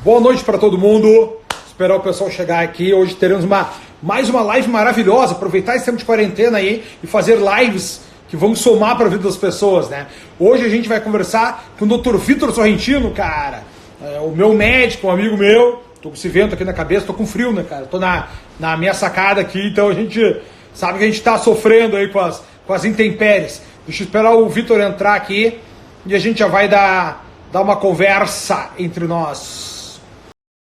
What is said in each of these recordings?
Boa noite para todo mundo. Esperar o pessoal chegar aqui. Hoje teremos mais uma live maravilhosa. Aproveitar esse tempo de quarentena aí e fazer lives que vão somar para a vida das pessoas, né? Hoje a gente vai conversar com o Dr. Vitor Sorrentino, cara. O meu médico, um amigo meu. Tô com esse vento aqui na cabeça, tô com frio, né, cara? Tô na minha sacada aqui, então a gente sabe que a gente tá sofrendo aí com as intempéries. Deixa eu esperar o Vitor entrar aqui e a gente já vai dar uma conversa entre nós.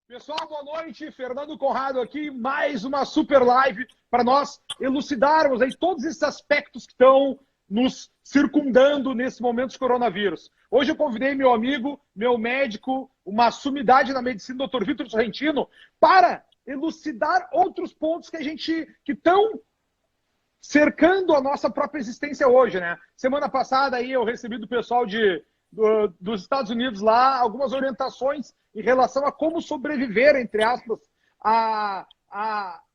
Pessoal, boa noite. Fernando Conrado aqui, mais uma super live para nós elucidarmos aí todos esses aspectos que estão nos circundando nesse momento de coronavírus. Hoje eu convidei meu amigo, meu médico, uma sumidade na medicina, Dr. Vitor Sorrentino, para elucidar outros pontos que estão cercando a nossa própria existência hoje, né? Semana passada aí eu recebi do pessoal dos Estados Unidos lá algumas orientações em relação a como sobreviver, entre aspas,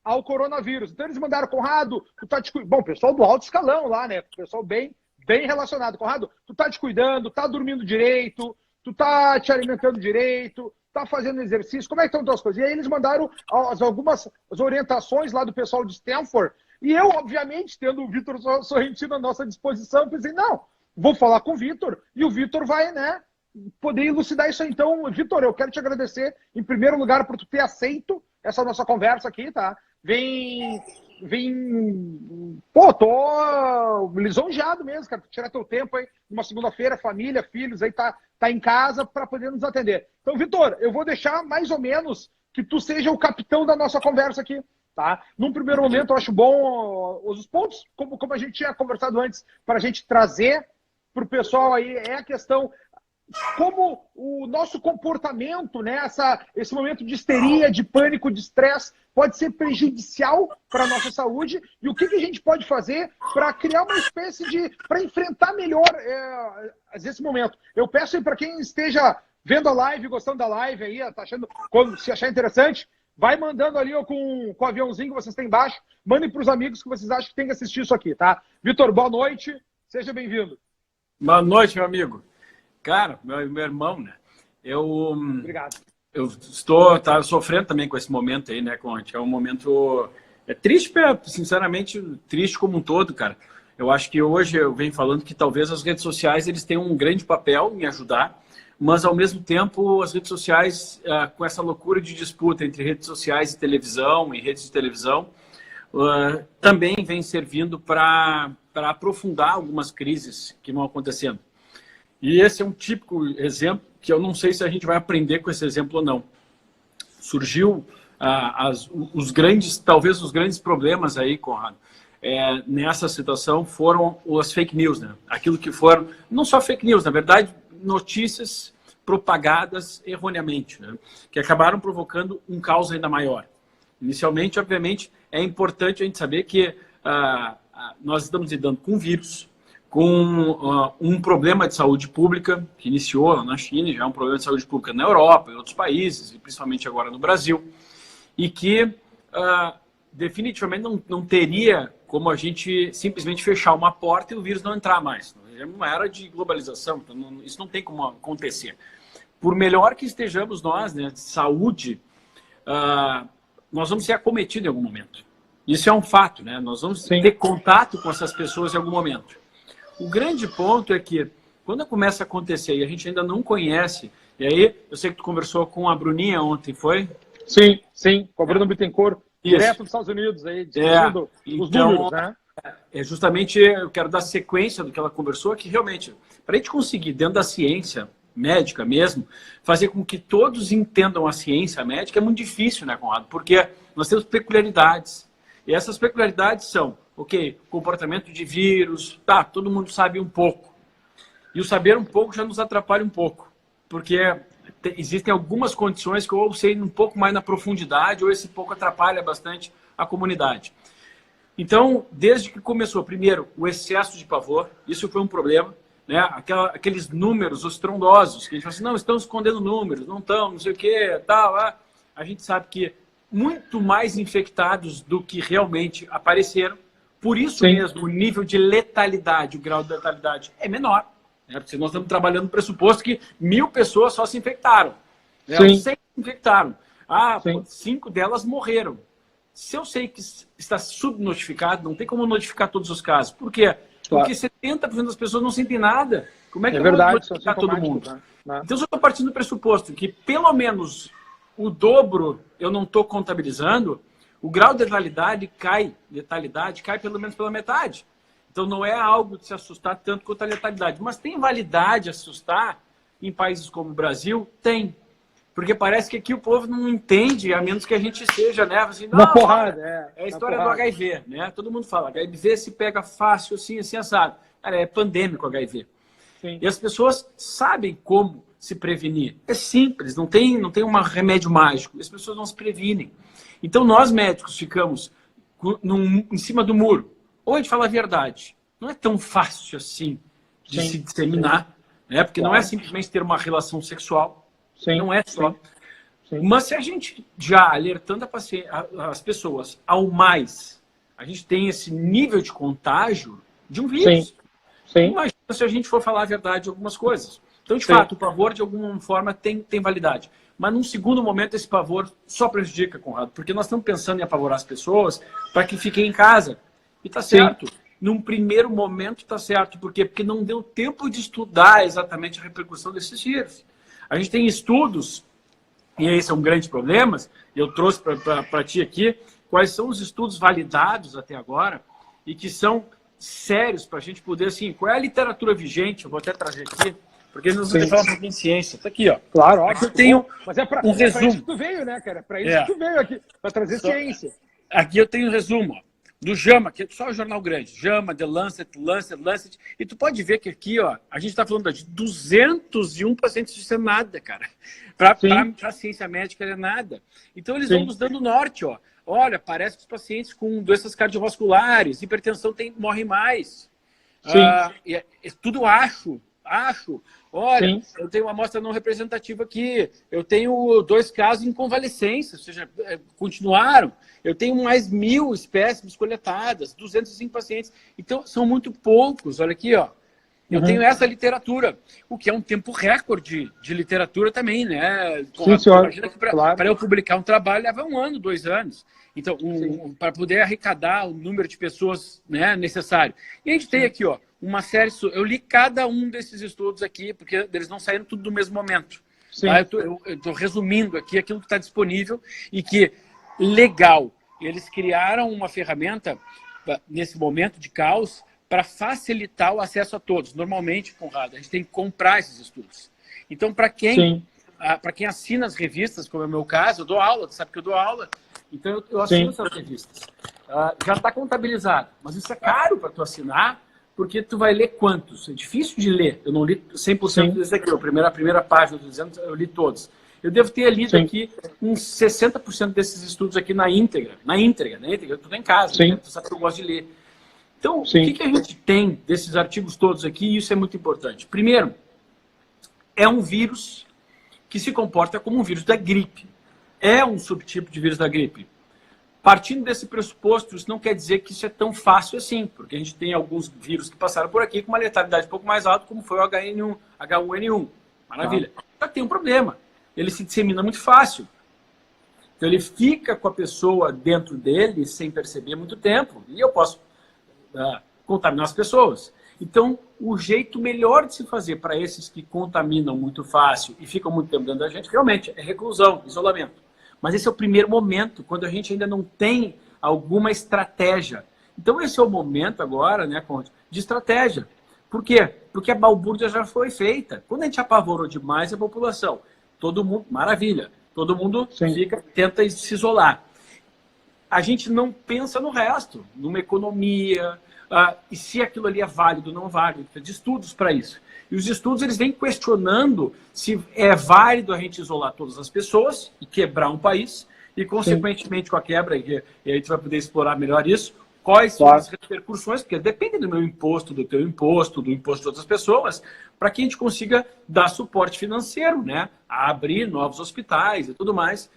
ao coronavírus. Então eles mandaram: Conrado, tu tá te cuidando. Bom, pessoal do alto escalão lá, né? Pessoal bem relacionado. Conrado, tu tá te cuidando, tá dormindo direito, tu tá te alimentando direito, tá fazendo exercício, como é que estão as tuas coisas? E aí eles mandaram algumas orientações lá do pessoal de Stanford. E eu, obviamente, tendo o Vitor Sorrentino à nossa disposição, pensei, não, vou falar com o Vitor e o Vitor vai, né, poder elucidar isso aí. Então, Vitor, eu quero te agradecer, em primeiro lugar, por tu ter aceito essa nossa conversa aqui, tá? Pô, tô lisonjeado mesmo, cara, tirar teu tempo aí, numa segunda-feira, família, filhos, aí tá em casa para poder nos atender. Então, Vitor, eu vou deixar mais ou menos que tu seja o capitão da nossa conversa aqui, tá? Num primeiro momento, eu acho bom os pontos, como a gente tinha conversado antes, para a gente trazer para o pessoal aí, é a questão como o nosso comportamento, né, esse momento de histeria, de pânico, de estresse, pode ser prejudicial para a nossa saúde, e o que a gente pode fazer para criar uma espécie para enfrentar melhor esse momento. Eu peço aí para quem esteja vendo a live, gostando da live aí, tá se achar interessante, vai mandando ali com o aviãozinho que vocês têm embaixo, mandem para os amigos que vocês acham que tem que assistir isso aqui, tá? Vitor, boa noite, seja bem-vindo. Boa noite, meu amigo. Cara, meu irmão, né? Obrigado. Eu tá sofrendo também com esse momento aí, né, Conte? É um momento triste, sinceramente, triste como um todo, cara. Eu acho que hoje eu venho falando que talvez as redes sociais eles têm um grande papel em ajudar, mas ao mesmo tempo as redes sociais, com essa loucura de disputa entre redes sociais e televisão, e redes de televisão, também vem servindo para aprofundar algumas crises que vão acontecendo. E esse é um típico exemplo que eu não sei se a gente vai aprender com esse exemplo ou não. Surgiu talvez os grandes problemas aí, Conrado, nessa situação foram as fake news, né? Aquilo que foram, não só fake news, na verdade, notícias propagadas erroneamente, né? Que acabaram provocando um caos ainda maior. Inicialmente, obviamente, é importante a gente saber que nós estamos lidando com um vírus, com um problema de saúde pública que iniciou lá na China, já é um problema de saúde pública na Europa, em outros países, e principalmente agora no Brasil, e que definitivamente não teria como a gente simplesmente fechar uma porta e o vírus não entrar mais. É uma era de globalização, então isso não tem como acontecer. Por melhor que estejamos nós, né, de saúde, nós vamos ser acometidos em algum momento. Isso é um fato, né? Nós vamos ter contato com essas pessoas em algum momento. O grande ponto é que, quando começa a acontecer e a gente ainda não conhece, e aí, eu sei que tu conversou com a Bruninha ontem, foi? Sim, com a Bruna Bittencourt, direto dos Estados Unidos, aí, discutindo os números, né? Justamente, eu quero dar sequência do que ela conversou, que realmente, para a gente conseguir, dentro da ciência médica mesmo, fazer com que todos entendam a ciência médica é muito difícil, né, Conrado? Porque nós temos peculiaridades. E essas peculiaridades são, comportamento de vírus, todo mundo sabe um pouco. E o saber um pouco já nos atrapalha um pouco. Porque existem algumas condições que eu sei um pouco mais na profundidade, ou esse pouco atrapalha bastante a comunidade. Então, desde que começou, primeiro, o excesso de pavor, isso foi um problema, né? Aqueles números estrondosos, que a gente fala assim, não, estão escondendo números, não estão, não sei o quê, tal. A gente sabe que muito mais infectados do que realmente apareceram. Por isso mesmo, o nível de letalidade, o grau de letalidade é menor. Né? Porque nós estamos trabalhando no pressuposto que 1000 pessoas só se infectaram. Né? Sim. 100 infectaram. Ah, Sim. 5 delas morreram. Se eu sei que está subnotificado, não tem como notificar todos os casos. Por quê? Claro. Porque 70% das pessoas não sentem nada. Como é que É eu vou verdade, são notificar todo mundo? né? Então, eu estou partindo do pressuposto que pelo menos o dobro eu não estou contabilizando, o grau de letalidade cai pelo menos pela metade. Então, não é algo de se assustar tanto quanto a letalidade. Mas tem validade assustar em países como o Brasil? Tem. Porque parece que aqui o povo não entende, a menos que a gente seja, né? Assim, Na porrada, é a história do HIV, né? Todo mundo fala, HIV se pega fácil, assim, assim, assado. Cara, é pandêmico o HIV. Sim. E as pessoas sabem como se prevenir. É simples, não tem um remédio mágico. As pessoas não se previnem. Então, nós médicos ficamos em cima do muro. Ou a gente fala a verdade. Não é tão fácil assim de se disseminar, né? Porque não é simplesmente ter uma relação sexual. Sim. Não é só. Sim. Mas se a gente já alertando as pessoas ao mais, a gente tem esse nível de contágio de um vírus. Sim. Imagina se a gente for falar a verdade de algumas coisas. Então, de fato, o pavor, de alguma forma, tem validade. Mas, num segundo momento, esse pavor só prejudica, Conrado. Porque nós estamos pensando em apavorar as pessoas para que fiquem em casa. E está certo. Num primeiro momento está certo. Por quê? Porque não deu tempo de estudar exatamente a repercussão desses vírus. A gente tem estudos, e esse é um grande problema, eu trouxe para ti aqui, quais são os estudos validados até agora e que são sérios para a gente poder, assim, qual é a literatura vigente, eu vou até trazer aqui, porque nós vamos falar um pouquinho de ciência. Está aqui, ó. Claro, ó. Aqui eu tenho mas é para um resumo. isso que tu veio, né, cara? Para isso que tu veio aqui, para trazer ciência. Aqui eu tenho um resumo, ó, do JAMA, que é só o jornal grande. JAMA, The Lancet. E tu pode ver que aqui, ó, a gente está falando de 201 pacientes, isso é nada, cara. Para a ciência médica é nada. Então eles vão nos dando norte, ó. Olha, parece que os pacientes com doenças cardiovasculares, hipertensão morrem mais. Tudo acho. Olha, eu tenho uma amostra não representativa aqui. Eu tenho 2 casos em convalescência, ou seja, continuaram. Eu tenho mais 1.000 espécimes coletadas, 205 pacientes. Então, são muito poucos. Olha aqui, ó. Eu tenho essa literatura, o que é um tempo recorde de literatura também, né? Sim, senhor. Imagina que para eu publicar um trabalho leva 1 ano, 2 anos. Então, para poder arrecadar o número de pessoas, né, necessário. E a gente tem aqui, ó, uma série... Eu li cada um desses estudos aqui, porque eles não saíram tudo no mesmo momento. Tá? Eu estou resumindo aqui aquilo que está disponível e que, legal, eles criaram uma ferramenta, nesse momento de caos, para facilitar o acesso a todos. Normalmente, Conrado, a gente tem que comprar esses estudos. Então, para quem assina as revistas, como é o meu caso, eu dou aula, sabe que eu dou aula, então eu assino essas revistas. Já está contabilizado, mas isso é caro para tu assinar, porque tu vai ler quantos? É difícil de ler. Eu não li 100% desses aqui. A primeira página, eu li todos. Eu devo ter lido aqui uns 60% desses estudos aqui na íntegra. Eu estou em casa, né? Tu sabe que eu gosto de ler. Então, o que a gente tem desses artigos todos aqui? E isso é muito importante. Primeiro, é um vírus que se comporta como um vírus da gripe. É um subtipo de vírus da gripe. Partindo desse pressuposto, isso não quer dizer que isso é tão fácil assim, porque a gente tem alguns vírus que passaram por aqui com uma letalidade um pouco mais alta, como foi o H1N1. Maravilha. Só que tem um problema. Ele se dissemina muito fácil. Então, ele fica com a pessoa dentro dele sem perceber muito tempo. E eu posso contaminar as pessoas. Então, o jeito melhor de se fazer para esses que contaminam muito fácil e ficam muito tempo dentro da gente, realmente, é reclusão, isolamento. Mas esse é o primeiro momento, quando a gente ainda não tem alguma estratégia. Então, esse é o momento agora, né, Conde, de estratégia. Por quê? Porque a balbúrdia já foi feita. Quando a gente apavorou demais a população, todo mundo, maravilha, todo mundo tenta se isolar. A gente não pensa no resto, numa economia, e se aquilo ali é válido ou não válido, de estudos para isso. E os estudos eles vêm questionando se é válido a gente isolar todas as pessoas e quebrar um país, e consequentemente com a quebra, e a gente vai poder explorar melhor isso, quais são as repercussões, porque depende do meu imposto, do teu imposto, do imposto de outras pessoas, para que a gente consiga dar suporte financeiro, né, a abrir novos hospitais e tudo mais.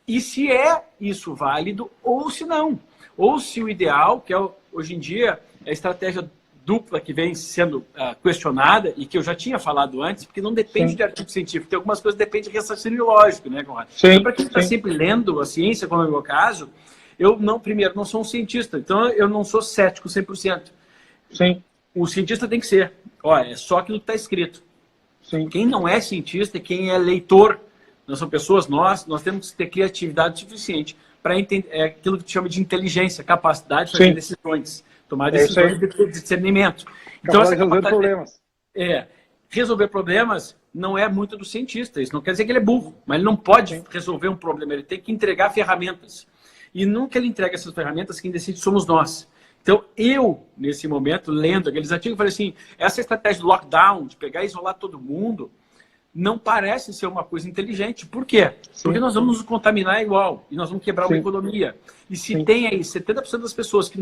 E se é isso válido ou se não. Ou se o ideal, que é hoje em dia a estratégia dupla que vem sendo questionada e que eu já tinha falado antes, porque não depende de artigo científico. Tem algumas coisas que dependem de raciocínio lógico, né, Conrado? Então, para quem está sempre lendo a ciência, como é o meu caso, eu primeiro, não sou um cientista, então eu não sou cético 100%. Sim. O cientista tem que ser. Olha, é só aquilo que está escrito. Sim. Quem não é cientista é quem é leitor. Nós somos pessoas, nós temos que ter criatividade suficiente para entender aquilo que te chama de inteligência, capacidade de fazer decisões, tomar decisões de discernimento. Então, resolver problemas. Resolver problemas não é muito do cientista. Isso não quer dizer que ele é burro, mas ele não pode resolver um problema. Ele tem que entregar ferramentas. E nunca ele entrega essas ferramentas, quem decide somos nós. Então, eu, nesse momento, lendo aqueles artigos, falei assim, essa estratégia do lockdown, de pegar e isolar todo mundo, não parece ser uma coisa inteligente. Por quê? Porque nós vamos nos contaminar igual, e nós vamos quebrar uma economia. E se tem aí 70% das pessoas que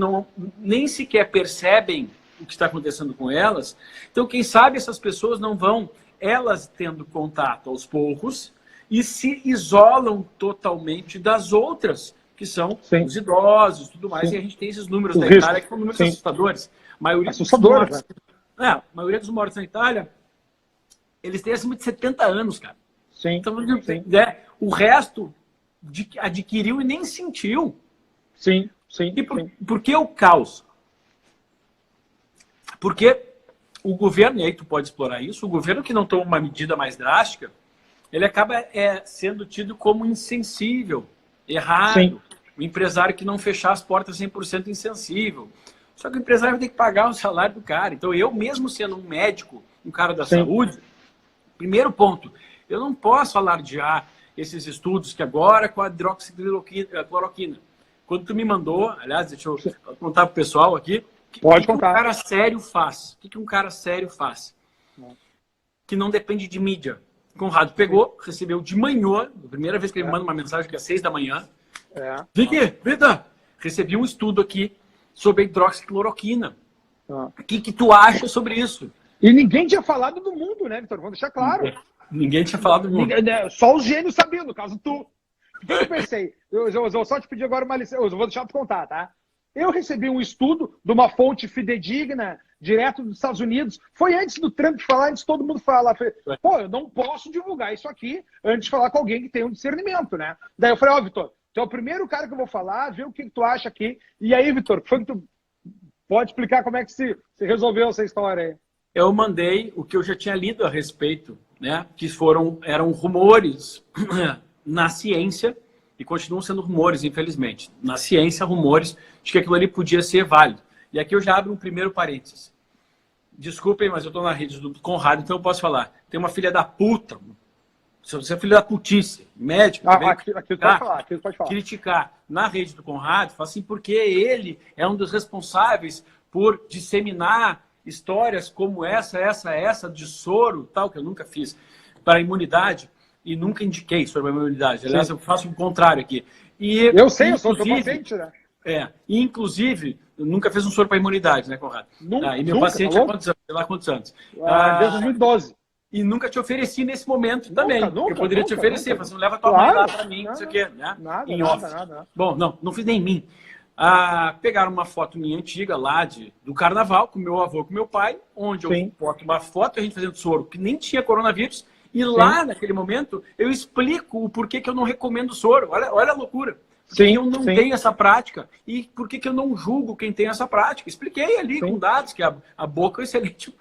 nem sequer percebem o que está acontecendo com elas, então, quem sabe essas pessoas não vão, elas tendo contato aos poucos, e se isolam totalmente das outras, que são os idosos e tudo mais, e a gente tem esses números da Itália que são números assustadores. A maioria a maioria dos mortos na Itália, eles têm acima de 70 anos, cara. Então, o resto adquiriu e nem sentiu. E por que o caos? Porque o governo, e aí tu pode explorar isso, o governo que não toma uma medida mais drástica, ele acaba sendo tido como insensível, errado. O empresário que não fechar as portas 100% insensível. Só que o empresário vai ter que pagar o salário do cara. Então, eu mesmo sendo um médico, um cara da saúde, primeiro ponto, eu não posso alardear esses estudos que agora com a hidroxicloroquina. Quando tu me mandou, aliás, deixa eu contar pro pessoal aqui, o que um cara sério faz? O que um cara sério faz? Que não depende de mídia. Conrado pegou, recebeu de manhã, a primeira vez que ele me manda uma mensagem, que é 6 da manhã, Vicky, Vida, recebi um estudo aqui sobre a hidroxicloroquina. O que tu acha sobre isso? E ninguém tinha falado do mundo, né, Vitor? Vamos deixar claro. Ninguém tinha falado do mundo. Só os gênios sabiam, no caso tu. O que eu pensei? Eu vou só te pedir agora uma licença, eu vou deixar tu contar, tá? Eu recebi um estudo de uma fonte fidedigna, direto dos Estados Unidos. Foi antes do Trump falar, antes de todo mundo falar. Pô, eu não posso divulgar isso aqui antes de falar com alguém que tem um discernimento, né? Daí eu falei, Vitor, tu é o primeiro cara que eu vou falar, vê o que tu acha aqui. E aí, Vitor, foi que tu pode explicar como é que se resolveu essa história aí? Eu mandei o que eu já tinha lido a respeito, né? Que eram rumores na ciência, e continuam sendo rumores, infelizmente. Na ciência, rumores de que aquilo ali podia ser válido. E aqui eu já abro um primeiro parênteses. Desculpem, mas eu estou na rede do Conrado, então eu posso falar. Tem uma filha da puta, você é filha da putice, médico, aqui pode falar. Criticar na rede do Conrado, fala assim, porque ele é um dos responsáveis por disseminar histórias como essa de soro, tal, que eu nunca fiz, para a imunidade, e nunca indiquei sobre a imunidade. Aliás, eu faço o contrário aqui. Eu sei, eu sou paciente, né? Inclusive, nunca fez um soro para imunidade, né, Conrado? E meu paciente há quantos anos? Sei lá quantos anos? Desde 2012. E nunca te ofereci nesse momento também. Eu poderia te oferecer, mas não leva tua mãe lá para mim, não sei o quê, né? Nada. Bom, não fiz nem em mim. Pegaram uma foto minha antiga lá do carnaval, com meu avô, com meu pai, onde eu boto uma foto, a gente fazendo soro, que nem tinha coronavírus, e lá, naquele momento, eu explico o porquê que eu não recomendo soro. Olha a loucura. Porque eu não tenho essa prática. E por que eu não julgo quem tem essa prática? Expliquei ali com dados que a boca é um excelente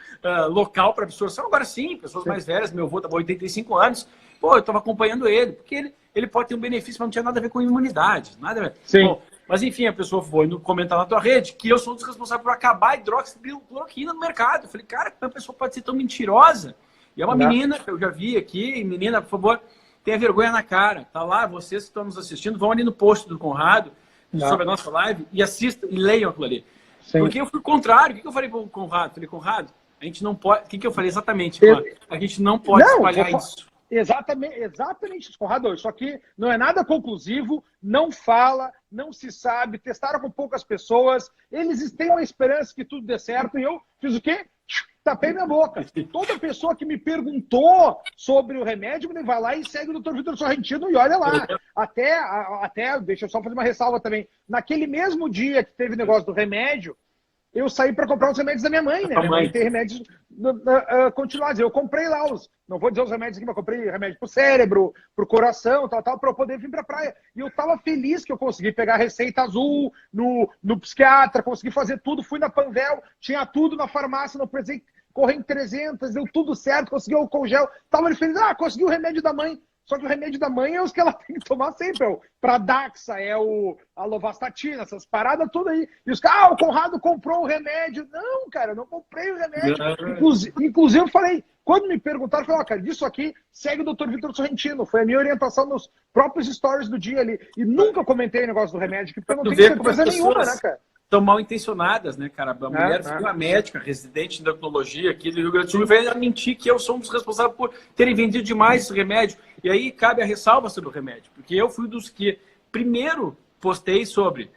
local para absorção. Agora sim, pessoas mais velhas, meu avô estava 85 anos, eu estava acompanhando ele, porque ele pode ter um benefício, mas não tinha nada a ver com imunidade. Nada a ver. Bom, mas enfim, a pessoa foi comentar na tua rede que eu sou um dos responsáveis por acabar a hidroxicloroquina no mercado. Eu falei, cara, como a pessoa pode ser tão mentirosa? E é uma menina que eu já vi aqui. Menina, por favor, tenha vergonha na cara. Tá lá, vocês que estão nos assistindo, vão ali no post do Conrado sobre a nossa live e assistam e leiam aquilo ali. Porque eu fui contrário. O que eu falei para o Conrado? Falei, Conrado, a gente não pode... O que eu falei exatamente? A gente não pode espalhar isso. Exatamente isso, Conrado. Isso aqui não é nada conclusivo, não fala, não se sabe, testaram com poucas pessoas, eles têm uma esperança que tudo dê certo, e eu fiz o quê? Tapei minha boca. Toda pessoa que me perguntou sobre o remédio, vai lá e segue o Dr. Vitor Sorrentino e olha lá. Até, deixa eu só fazer uma ressalva também, naquele mesmo dia que teve o negócio do remédio, eu saí para comprar os remédios da minha mãe, né? Minha mãe tem remédios continuados. Eu comprei lá não vou dizer os remédios aqui, mas comprei remédio pro cérebro, pro coração, tal, para eu poder vir pra praia. E eu tava feliz que eu consegui pegar a receita azul no psiquiatra, consegui fazer tudo, fui na Panvel, tinha tudo na farmácia, não precisei correr em 300, deu tudo certo, consegui o álcool gel. Tava feliz, consegui o remédio da mãe. Só que o remédio da mãe é os que ela tem que tomar sempre. É o Pradaxa, a Lovastatina, essas paradas tudo aí. E os caras, o Conrado comprou o remédio. Não, cara, eu não comprei o remédio. Inclusive, eu falei, quando me perguntaram, eu falei, cara, disso aqui segue o Dr. Vitor Sorrentino. Foi a minha orientação nos próprios stories do dia ali. E nunca comentei o negócio do remédio, porque eu não tenho certeza nenhuma, né, cara? Estão mal intencionadas, né, cara? A mulher viu a médica, residente em endocrinologia aqui do Rio Grande do Sul, e veio a mentir que eu sou um dos responsáveis por terem vendido demais esse remédio. E aí cabe a ressalva sobre o remédio, porque eu fui dos que primeiro postei sobre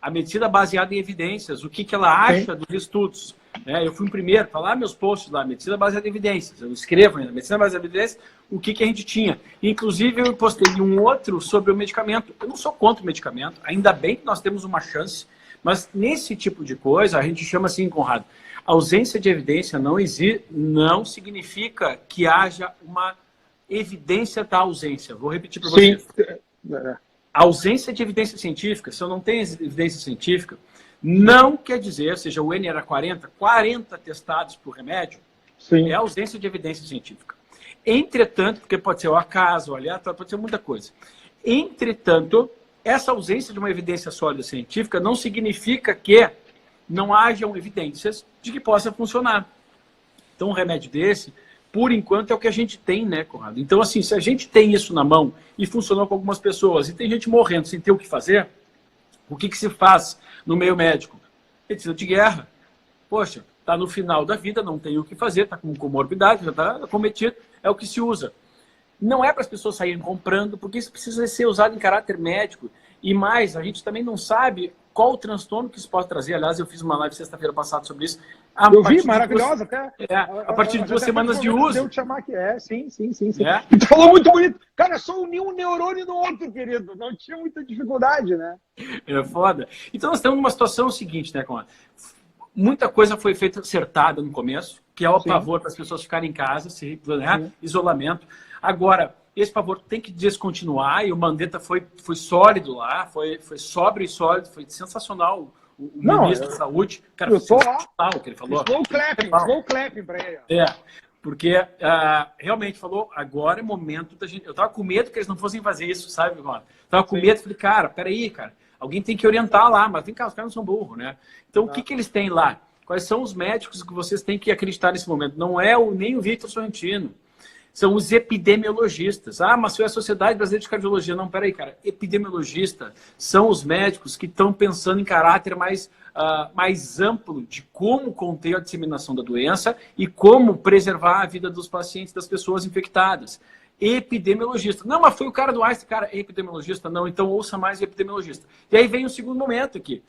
a medicina baseada em evidências, o que ela acha dos estudos. Eu fui o primeiro a falar meus posts lá, medicina baseada em evidências. Eu escrevo ainda, medicina baseada em evidências, o que a gente tinha. Inclusive, eu postei um outro sobre o medicamento. Eu não sou contra o medicamento, ainda bem que nós temos uma chance. Mas nesse tipo de coisa, a gente chama assim, Conrado, ausência de evidência não significa que haja uma evidência da ausência. Vou repetir para vocês. A ausência de evidência científica, se eu não tenho evidência científica, não quer dizer, seja o N era 40 testados por remédio, é ausência de evidência científica. Entretanto, porque pode ser o acaso, aleatório, pode ser muita coisa. Entretanto, essa ausência de uma evidência sólida científica não significa que não hajam evidências de que possa funcionar. Então, um remédio desse, por enquanto, é o que a gente tem, né, Conrado? Então, assim, se a gente tem isso na mão e funcionou com algumas pessoas e tem gente morrendo sem ter o que fazer, o que se faz no meio médico? Medicina de guerra. Poxa, está no final da vida, não tem o que fazer, está com comorbidade, já está acometido, é o que se usa. Não é para as pessoas saírem comprando, porque isso precisa ser usado em caráter médico. E mais, a gente também não sabe qual o transtorno que isso pode trazer. Aliás, eu fiz uma live sexta-feira passada sobre isso. Eu vi, maravilhosa até. A partir de 2 semanas de uso. Eu te chamar que sim. E tu falou muito bonito. Cara, só unir um neurônio no outro, querido. Não tinha muita dificuldade, né? É foda. Então, nós estamos numa situação seguinte, né, Conrado? Muita coisa foi feita acertada no começo, que é o pavor para as pessoas ficarem em casa, isolamento. Agora, esse pavor tem que descontinuar e o Mandetta foi sólido lá, foi sóbrio e sólido, foi sensacional. O ministro da Saúde, cara, foi sensacional o que ele falou. Slow clapping para ele. Porque realmente falou, agora é momento da gente... Eu tava com medo que eles não fossem fazer isso, sabe, Ron? Tava com medo, falei, peraí, alguém tem que orientar lá, mas vem cá, os caras não são burros, né? Então, o que eles têm lá? Quais são os médicos que vocês têm que acreditar nesse momento? Não é nem o Vitor Sorrentino. São os epidemiologistas. Mas foi a Sociedade Brasileira de Cardiologia. Não, peraí, cara. Epidemiologista são os médicos que estão pensando em caráter mais amplo de como conter a disseminação da doença e como preservar a vida dos pacientes, das pessoas infectadas. Epidemiologista. Não, mas foi o cara do Einstein, cara, epidemiologista? Não, então ouça mais o epidemiologista. E aí vem o segundo momento aqui.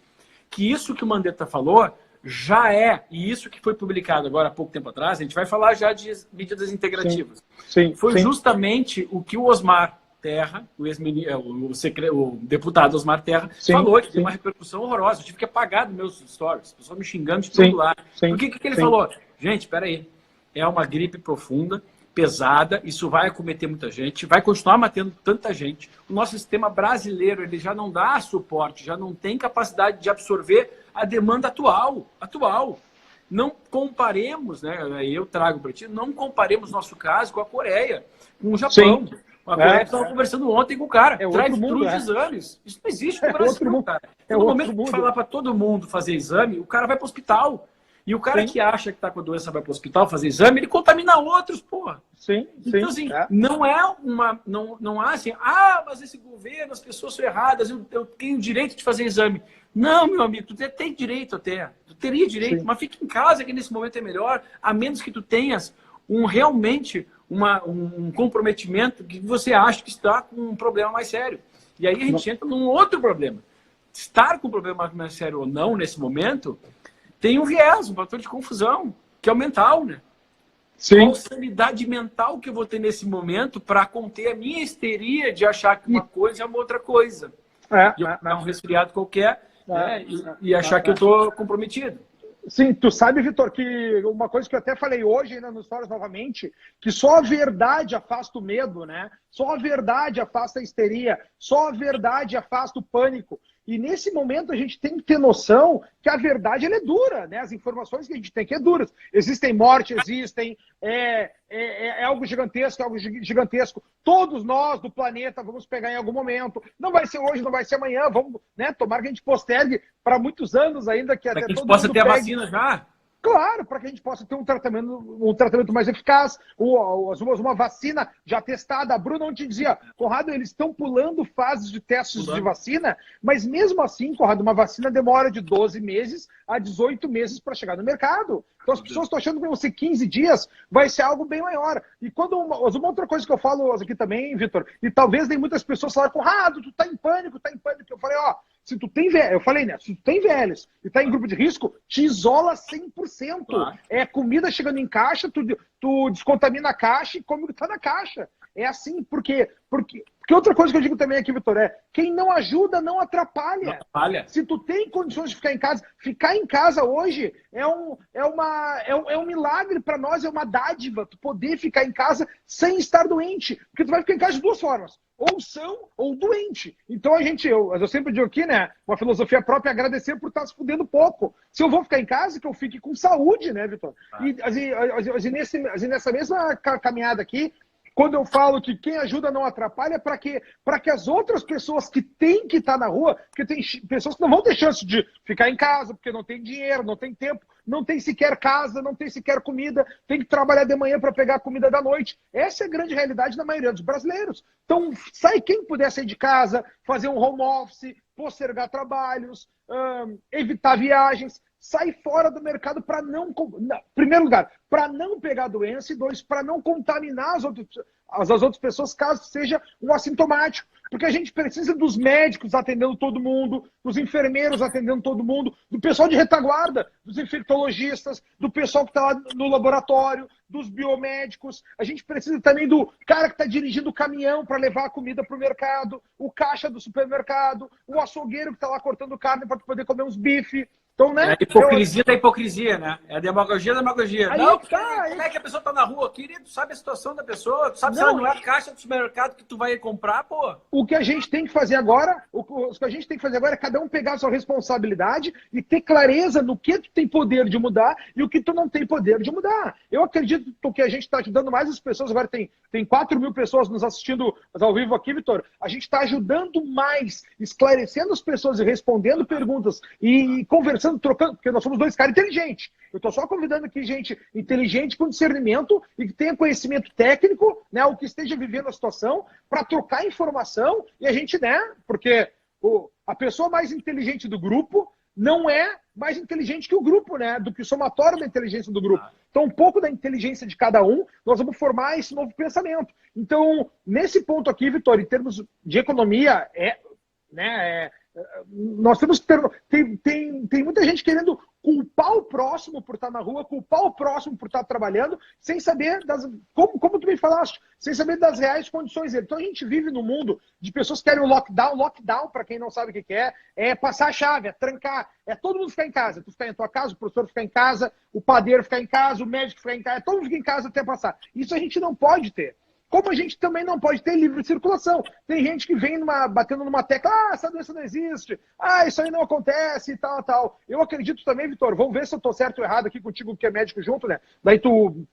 Que isso que o Mandetta falou já e isso que foi publicado agora há pouco tempo atrás, a gente vai falar já de medidas integrativas. Foi justamente o que o Osmar Terra, o deputado Osmar Terra, falou, que tem uma repercussão horrorosa. Eu tive que apagar dos meus stories, o pessoal me xingando de todo lado. O que ele falou? Gente, peraí, é uma gripe profunda, pesada, isso vai acometer muita gente, vai continuar matando tanta gente. O nosso sistema brasileiro ele já não dá suporte, já não tem capacidade de absorver a demanda atual. Não comparemos, né? Eu trago para ti, não comparemos nosso caso com a Coreia, com o Japão. A Coreia estava conversando ontem com o cara, traz todos os exames. Isso não existe no Brasil, cara. No momento que falar para todo mundo fazer exame, o cara vai para o hospital. E o cara que acha que está com a doença vai para o hospital fazer exame, ele contamina outros, porra. Então, assim, não há assim, mas esse governo, as pessoas são erradas, eu tenho o direito de fazer exame. Não, meu amigo, tu tem direito até. Tu teria direito, mas fica em casa que nesse momento é melhor, a menos que tu tenhas realmente um comprometimento que você acha que está com um problema mais sério. E aí a gente entra num outro problema. Estar com um problema mais sério ou não nesse momento tem um viés, um fator de confusão, que é o mental, né? Qual sanidade mental que eu vou ter nesse momento para conter a minha histeria de achar que uma coisa é uma outra coisa. E eu pegar um resfriado qualquer e achar que eu estou comprometido. Sim, tu sabe, Vitor, que uma coisa que eu até falei hoje ainda nos stories novamente, que só a verdade afasta o medo, né? Só a verdade afasta a histeria, só a verdade afasta o pânico. E nesse momento a gente tem que ter noção que a verdade ela é dura, né? As informações que a gente tem que é duras. Existem mortes, existem, é algo gigantesco, é algo gigantesco. Todos nós do planeta vamos pegar em algum momento. Não vai ser hoje, não vai ser amanhã. Vamos, né? Tomara que a gente postergue para muitos anos ainda, que até Para que a gente todo possa mundo ter a pegue. vacina já. Claro, para que a gente possa ter um tratamento mais eficaz, uma vacina já testada. A Bruna ontem dizia, Conrado, eles estão pulando fases de testes de vacina, mas mesmo assim, Conrado, uma vacina demora de 12 meses a 18 meses para chegar no mercado. Então as pessoas estão achando que vai ser 15 dias, vai ser algo bem maior. E quando uma outra coisa que eu falo aqui também, Vitor, e talvez nem muitas pessoas falaram, Conrado, tu tá em pânico, tá em pânico. Eu falei, ó, se tu tem velho, eu falei, né? Se tu tem velhos e tá em grupo de risco, te isola 100%. Claro. É comida chegando em caixa, tu descontamina a caixa e come o que tá na caixa. É assim, porque outra coisa que eu digo também aqui, Vitor, é quem não ajuda não atrapalha. Não atrapalha. Se tu tem condições de ficar em casa hoje é um milagre para nós, é uma dádiva, tu poder ficar em casa sem estar doente. Porque tu vai ficar em casa de duas formas. Ou são, ou doente. Então eu sempre digo aqui, né? Uma filosofia própria é agradecer por estar se fudendo pouco. Se eu vou ficar em casa, que eu fique com saúde, né, Vitor? E nessa mesma caminhada aqui, quando eu falo que quem ajuda não atrapalha, para que as outras pessoas que têm que estar na rua, porque tem pessoas que não vão ter chance de ficar em casa, porque não tem dinheiro, não tem tempo, não tem sequer casa, não tem sequer comida, tem que trabalhar de manhã para pegar a comida da noite. Essa é a grande realidade da maioria dos brasileiros. Então, quem puder sair de casa, fazer um home office, postergar trabalhos, evitar viagens, sai fora do mercado para não... Primeiro lugar, para não pegar doença, e dois, para não contaminar as outras pessoas, caso seja um assintomático. Porque a gente precisa dos médicos atendendo todo mundo, dos enfermeiros atendendo todo mundo, do pessoal de retaguarda, dos infectologistas, do pessoal que está lá no laboratório, dos biomédicos. A gente precisa também do cara que está dirigindo o caminhão para levar a comida para o mercado, o caixa do supermercado, o açougueiro que está lá cortando carne para poder comer uns bife. Então, né? É a hipocrisia da hipocrisia, né? É a demagogia da demagogia. Aí Não, tá, como é que a pessoa tá na rua? Querido, tu sabe a situação da pessoa? Tu sabe se ela não é a caixa do supermercado que tu vai comprar, pô? O que a gente tem que fazer agora, é cada um pegar a sua responsabilidade e ter clareza no que tu tem poder de mudar e o que tu não tem poder de mudar. Eu acredito que a gente está ajudando mais as pessoas, agora tem 4 mil pessoas nos assistindo ao vivo aqui, Vitor. A gente está ajudando mais, esclarecendo as pessoas e respondendo perguntas e conversando, trocando, porque nós somos dois caras inteligentes. Eu estou só convidando aqui gente inteligente, com discernimento e que tenha conhecimento técnico, né, o que esteja vivendo a situação, para trocar informação e a gente, né, porque a pessoa mais inteligente do grupo não é mais inteligente que o grupo, né, do que o somatório da inteligência do grupo. Então, um pouco da inteligência de cada um, nós vamos formar esse novo pensamento. Então, nesse ponto aqui, Vitor, em termos de economia, nós temos que ter... Tem muita gente querendo culpar o próximo por estar na rua, culpar o próximo por estar trabalhando, sem saber como tu me falaste, sem saber das reais condições dele. Então a gente vive num mundo de pessoas que querem o lockdown. Lockdown, para quem não sabe o que é passar a chave, é trancar, é todo mundo ficar em casa. Tu ficar em tua casa, o professor ficar em casa, o padeiro ficar em casa, o médico ficar em casa, todo mundo ficar em casa até passar. Isso a gente não pode ter. Como a gente também não pode ter livre circulação. Tem gente que vem batendo numa tecla, essa doença não existe, isso aí não acontece e tal. Eu acredito também, Vitor, vamos ver se eu estou certo ou errado aqui contigo, que é médico junto, né? Daí tu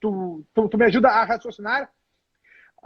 me ajuda a raciocinar.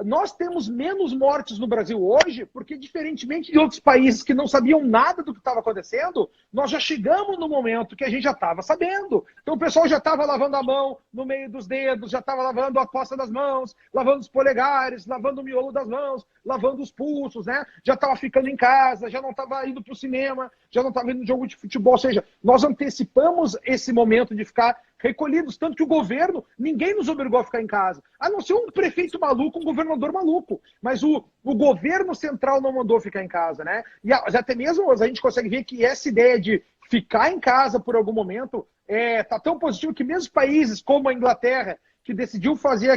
Nós temos menos mortes no Brasil hoje, porque diferentemente de outros países que não sabiam nada do que estava acontecendo, nós já chegamos no momento que a gente já estava sabendo. Então o pessoal já estava lavando a mão no meio dos dedos, já estava lavando a costa das mãos, lavando os polegares, lavando o miolo das mãos, lavando os pulsos, né? Já estava ficando em casa, já não estava indo para o cinema, já não estava indo no jogo de futebol. Ou seja, nós antecipamos esse momento de ficar recolhidos, tanto que o governo, ninguém nos obrigou a ficar em casa, a não ser um prefeito maluco, um governador maluco, mas o governo central não mandou ficar em casa, né? E até mesmo a gente consegue ver que essa ideia de ficar em casa por algum momento tá tão positivo que mesmo países como a Inglaterra, que decidiu fazer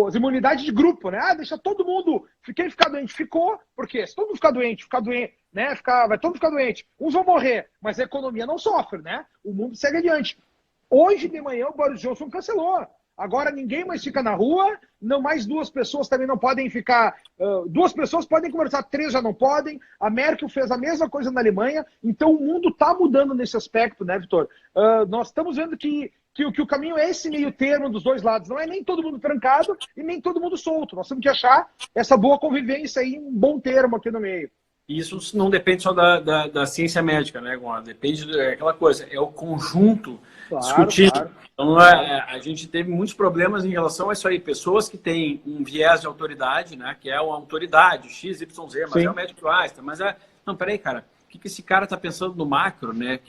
as imunidades de grupo, né? Ah, deixa todo mundo, quem ficar doente ficou, porque se todo mundo ficar doente, né? Vai todo mundo ficar doente, uns vão morrer, mas a economia não sofre, né? O mundo segue adiante. Hoje de manhã o Boris Johnson cancelou. Agora ninguém mais fica na rua, não mais 2 pessoas também não podem ficar. 2 pessoas podem conversar, 3 já não podem. A Merkel fez a mesma coisa na Alemanha. Então o mundo está mudando nesse aspecto, né, Vitor? Nós estamos vendo que o caminho é esse meio termo dos 2 lados. Não é nem todo mundo trancado e nem todo mundo solto. Nós temos que achar essa boa convivência aí, um bom termo aqui no meio. Isso não depende só da ciência médica, né, Gon? Depende daquela coisa, é o conjunto discutido. Claro. Então, a gente teve muitos problemas em relação a isso aí. Pessoas que têm um viés de autoridade, né, que é uma autoridade, XYZ, mas Sim. é o médico Einstein, mas é... Não, peraí, cara, o que esse cara está pensando no macro, né?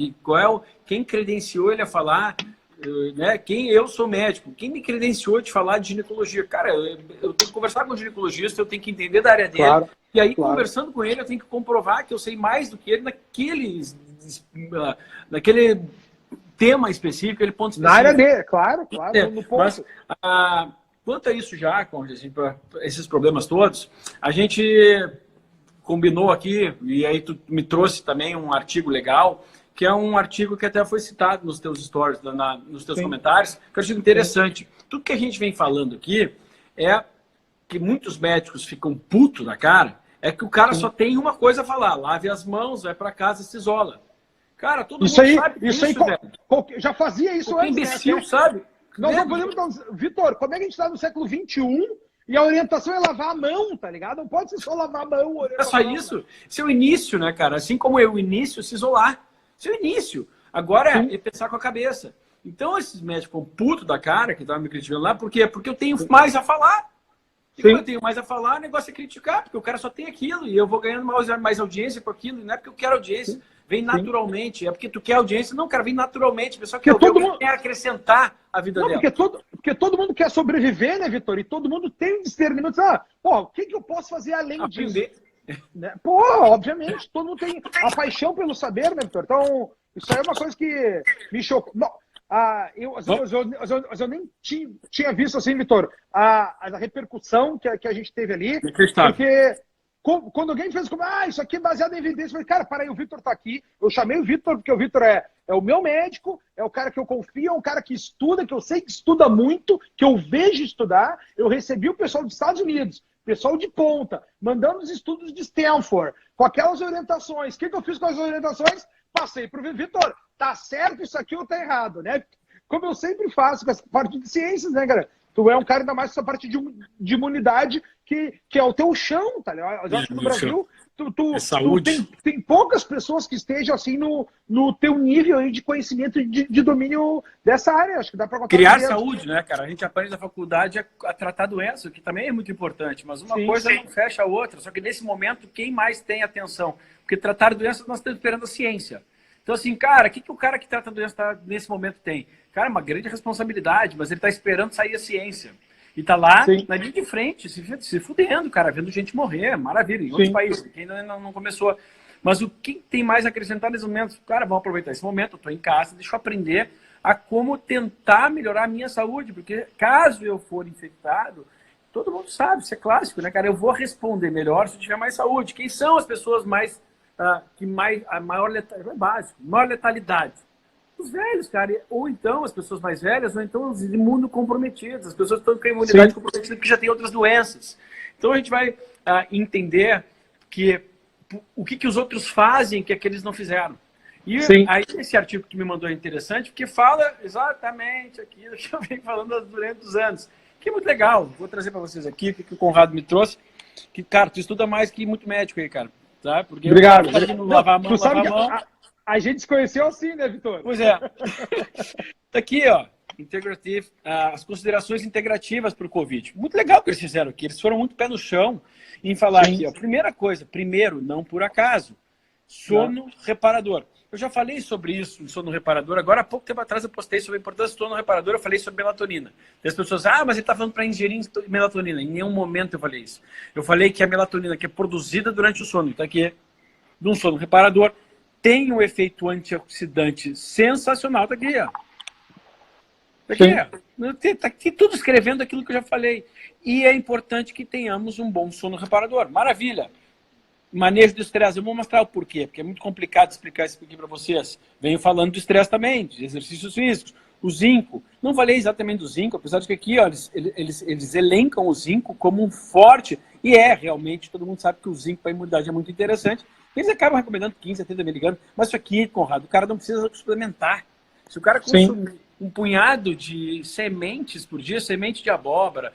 Quem credenciou ele a falar... Né? Eu sou médico, quem me credenciou de falar de ginecologia? Cara, eu tenho que conversar com o ginecologista, eu tenho que entender da área dele, e aí conversando com ele eu tenho que comprovar que eu sei mais do que ele naquele tema específico, aquele ponto específico. Na área dele, claro, no ponto. Mas, quanto a isso já, assim, para esses problemas todos, a gente combinou aqui, e aí tu me trouxe também um artigo legal, que é um artigo que até foi citado nos teus stories, nos teus comentários, que eu achei interessante. Tudo que a gente vem falando aqui é que muitos médicos ficam putos na cara, é que o cara só tem uma coisa a falar, lave as mãos, vai para casa e se isola. Cara, todo mundo sabe disso, velho. Já fazia isso antes, imbecil, né? Sabe? Nós não podemos... Vitor, como é que a gente está no século XXI e a orientação é lavar a mão, tá ligado? Não pode ser só lavar a mão. É só isso. Esse é o início, né, cara? Assim como é o início, se isolar. Esse é o início. Agora é pensar com a cabeça. Então, esses médicos ficam putos da cara, que estavam me criticando lá, por quê? Porque eu tenho mais a falar. E quando eu tenho mais a falar, o negócio é criticar, porque o cara só tem aquilo, e eu vou ganhando mais audiência com aquilo, e não é porque eu quero audiência. Vem naturalmente, é porque tu quer audiência. Não, cara, vem naturalmente. O pessoal quer acrescentar a vida dela. Porque todo mundo quer sobreviver, né, Vitor? E todo mundo tem discernimento. O que eu posso fazer além disso? Né? Obviamente, todo mundo tem a paixão pelo saber, né, Vitor? Então, isso aí é uma coisa que me chocou. Não, eu nem tinha visto, assim, Vitor, a repercussão que a gente teve ali. Porque quando alguém fez como, isso aqui é baseado em evidência, eu falei, cara, para aí, o Vitor tá aqui. Eu chamei o Vitor, porque o Vitor é o meu médico, é o cara que eu confio, é um cara que estuda, que eu sei que estuda muito, que eu vejo estudar. Eu recebi o pessoal dos Estados Unidos, pessoal de ponta, mandando os estudos de Stanford, com aquelas orientações. O que eu fiz com as orientações? Passei para o Vitor. Tá certo isso aqui ou tá errado, né? Como eu sempre faço com essa parte de ciências, né, cara? Tu é um cara ainda mais com essa parte de imunidade que é o teu chão, tá ligado? Eu acho que no Brasil tem poucas pessoas que estejam assim no teu nível aí de conhecimento de domínio dessa área. Acho que dá para criar saúde, né, cara? A gente aprende na faculdade a tratar doença, que também é muito importante, mas uma coisa não fecha a outra. Só que nesse momento, quem mais tem atenção? Porque tratar doenças nós estamos esperando a ciência. Então, assim, cara, o que o cara que trata a doença nesse momento tem? Cara, é uma grande responsabilidade, mas ele está esperando sair a ciência. E tá lá, na linha de frente, se fudendo, cara, vendo gente morrer, maravilha, em outros países, que ainda não começou. Mas o que tem mais a acrescentar nesse momento? Cara, vamos aproveitar esse momento, eu tô em casa, deixa eu aprender a como tentar melhorar a minha saúde, porque caso eu for infectado, todo mundo sabe, isso é clássico, né, cara? Eu vou responder melhor se eu tiver mais saúde. Quem são as pessoas a maior letalidade? É básico, maior letalidade. Os velhos, cara, ou então as pessoas mais velhas, ou então os imunocomprometidos, as pessoas que estão com a imunidade comprometida porque já tem outras doenças. Então a gente vai entender que o que os outros fazem que aqueles não fizeram. E aí esse artigo que me mandou é interessante, porque fala exatamente aquilo que eu venho falando durante os anos, que é muito legal. Vou trazer para vocês aqui, o que o Conrado me trouxe, que, cara, tu estuda mais que muito médico aí, cara. Tá? Porque obrigado. Lavar a mão, lavar a mão. A gente se conheceu assim, né, Vitor? Pois é. Tá aqui, ó. Integrative, as considerações integrativas para o Covid. Muito legal que eles fizeram aqui. Eles foram muito pé no chão em falar aqui, ó. Primeira coisa, não por acaso. Sono reparador. Eu já falei sobre isso, sono reparador. Agora, há pouco tempo atrás, eu postei sobre a importância do sono reparador. Eu falei sobre melatonina. E as pessoas, mas ele está falando para ingerir melatonina. Em nenhum momento eu falei isso. Eu falei que a melatonina que é produzida durante o sono, tá aqui, de um sono reparador, tem um efeito antioxidante sensacional. Tá aqui, ó. Está aqui tudo escrevendo aquilo que eu já falei. E é importante que tenhamos um bom sono reparador. Maravilha. Manejo do estresse. Eu vou mostrar o porquê, porque é muito complicado explicar isso aqui para vocês. Venho falando do estresse também, de exercícios físicos. O zinco. Não falei exatamente do zinco, apesar de que aqui ó, eles elencam o zinco como um forte. E realmente, todo mundo sabe que o zinco para a imunidade é muito interessante. Eles acabam recomendando 15 a 30 miligramas. Mas isso aqui, Conrado, o cara não precisa suplementar. Se o cara consumir um punhado de sementes por dia, semente de abóbora,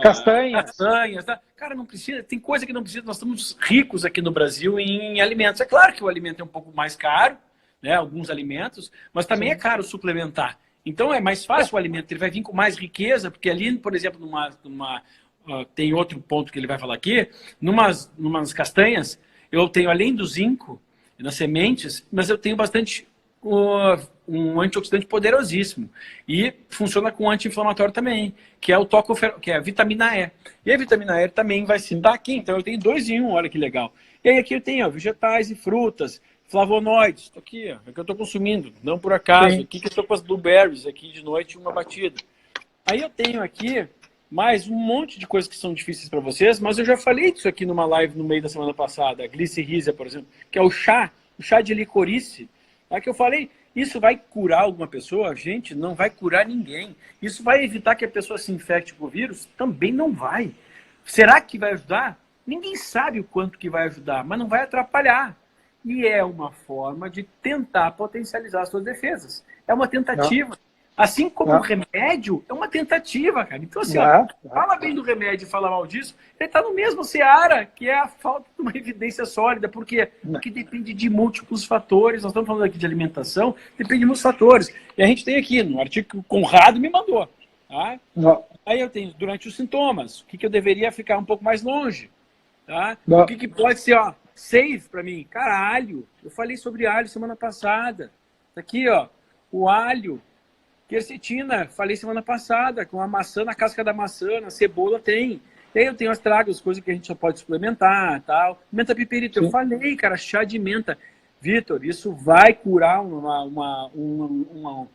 castanhas, tá? Cara, não precisa, tem coisa que não precisa. Nós estamos ricos aqui no Brasil em alimentos. É claro que o alimento é um pouco mais caro, né? Alguns alimentos, mas também é caro suplementar. Então é mais fácil o alimento, ele vai vir com mais riqueza, porque ali, por exemplo, tem outro ponto que ele vai falar aqui, numas castanhas, eu tenho além do zinco nas sementes, mas eu tenho bastante um antioxidante poderosíssimo e funciona com anti-inflamatório também, que é que é a vitamina E. E a vitamina E também vai se dar aqui, então eu tenho 2 em 1, olha que legal. E aí aqui eu tenho vegetais e frutas, flavonoides, estou aqui, é que eu estou consumindo, não por acaso. Aqui que eu estou com as blueberries aqui de noite, uma batida. Aí eu tenho aqui mais um monte de coisas que são difíceis para vocês, mas eu já falei disso aqui numa live no meio da semana passada, a glicirrízia, por exemplo, que é o chá de licorice. É que eu falei, isso vai curar alguma pessoa? Gente, não vai curar ninguém. Isso vai evitar que a pessoa se infecte com o vírus? Também não vai. Será que vai ajudar? Ninguém sabe o quanto que vai ajudar, mas não vai atrapalhar. E é uma forma de tentar potencializar suas defesas. É uma tentativa. Assim como o remédio, é uma tentativa, cara. Então, assim, fala bem do remédio e fala mal disso, ele está no mesmo seara, que é a falta de uma evidência sólida. Por quê? Porque depende de múltiplos fatores. Nós estamos falando aqui de alimentação, depende de muitos fatores. E a gente tem aqui, no artigo que o Conrado me mandou. Tá? Aí eu tenho, durante os sintomas, o que eu deveria ficar um pouco mais longe. Tá? O que pode ser, safe para mim? Cara, alho. Eu falei sobre alho semana passada. Tá aqui, o alho. Quercetina, falei semana passada, com a maçã, na casca da maçã, na cebola tem. E aí eu tenho as tragas, coisas que a gente só pode suplementar, tal. Menta piperita, eu falei, cara, chá de menta. Vitor, isso vai curar um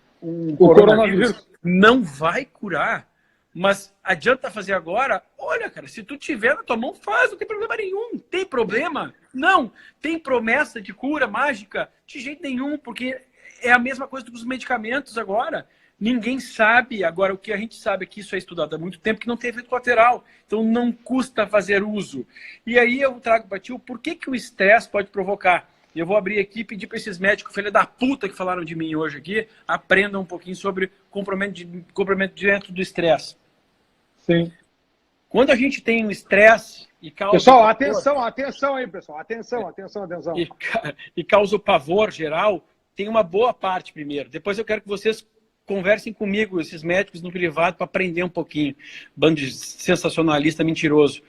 coronavírus? Não vai curar. Mas adianta fazer agora? Olha, cara, se tu tiver na tua mão, faz, não tem problema nenhum. Tem problema? Não. Tem promessa de cura mágica? De jeito nenhum, porque é a mesma coisa dos medicamentos agora. Ninguém sabe. Agora, o que a gente sabe é que isso é estudado há muito tempo, que não tem efeito colateral. Então, não custa fazer uso. E aí eu trago para ti o porquê que o estresse pode provocar. Eu vou abrir aqui e pedir para esses médicos, filha da puta que falaram de mim hoje aqui, aprendam um pouquinho sobre comprometimento direto do estresse. Sim. Quando a gente tem um estresse e causa... Pessoal, atenção aí, pessoal. Atenção. E causa o pavor geral, tem uma boa parte primeiro. Depois eu quero que vocês conversem comigo, esses médicos no privado, para aprender um pouquinho. Bando de sensacionalista mentiroso.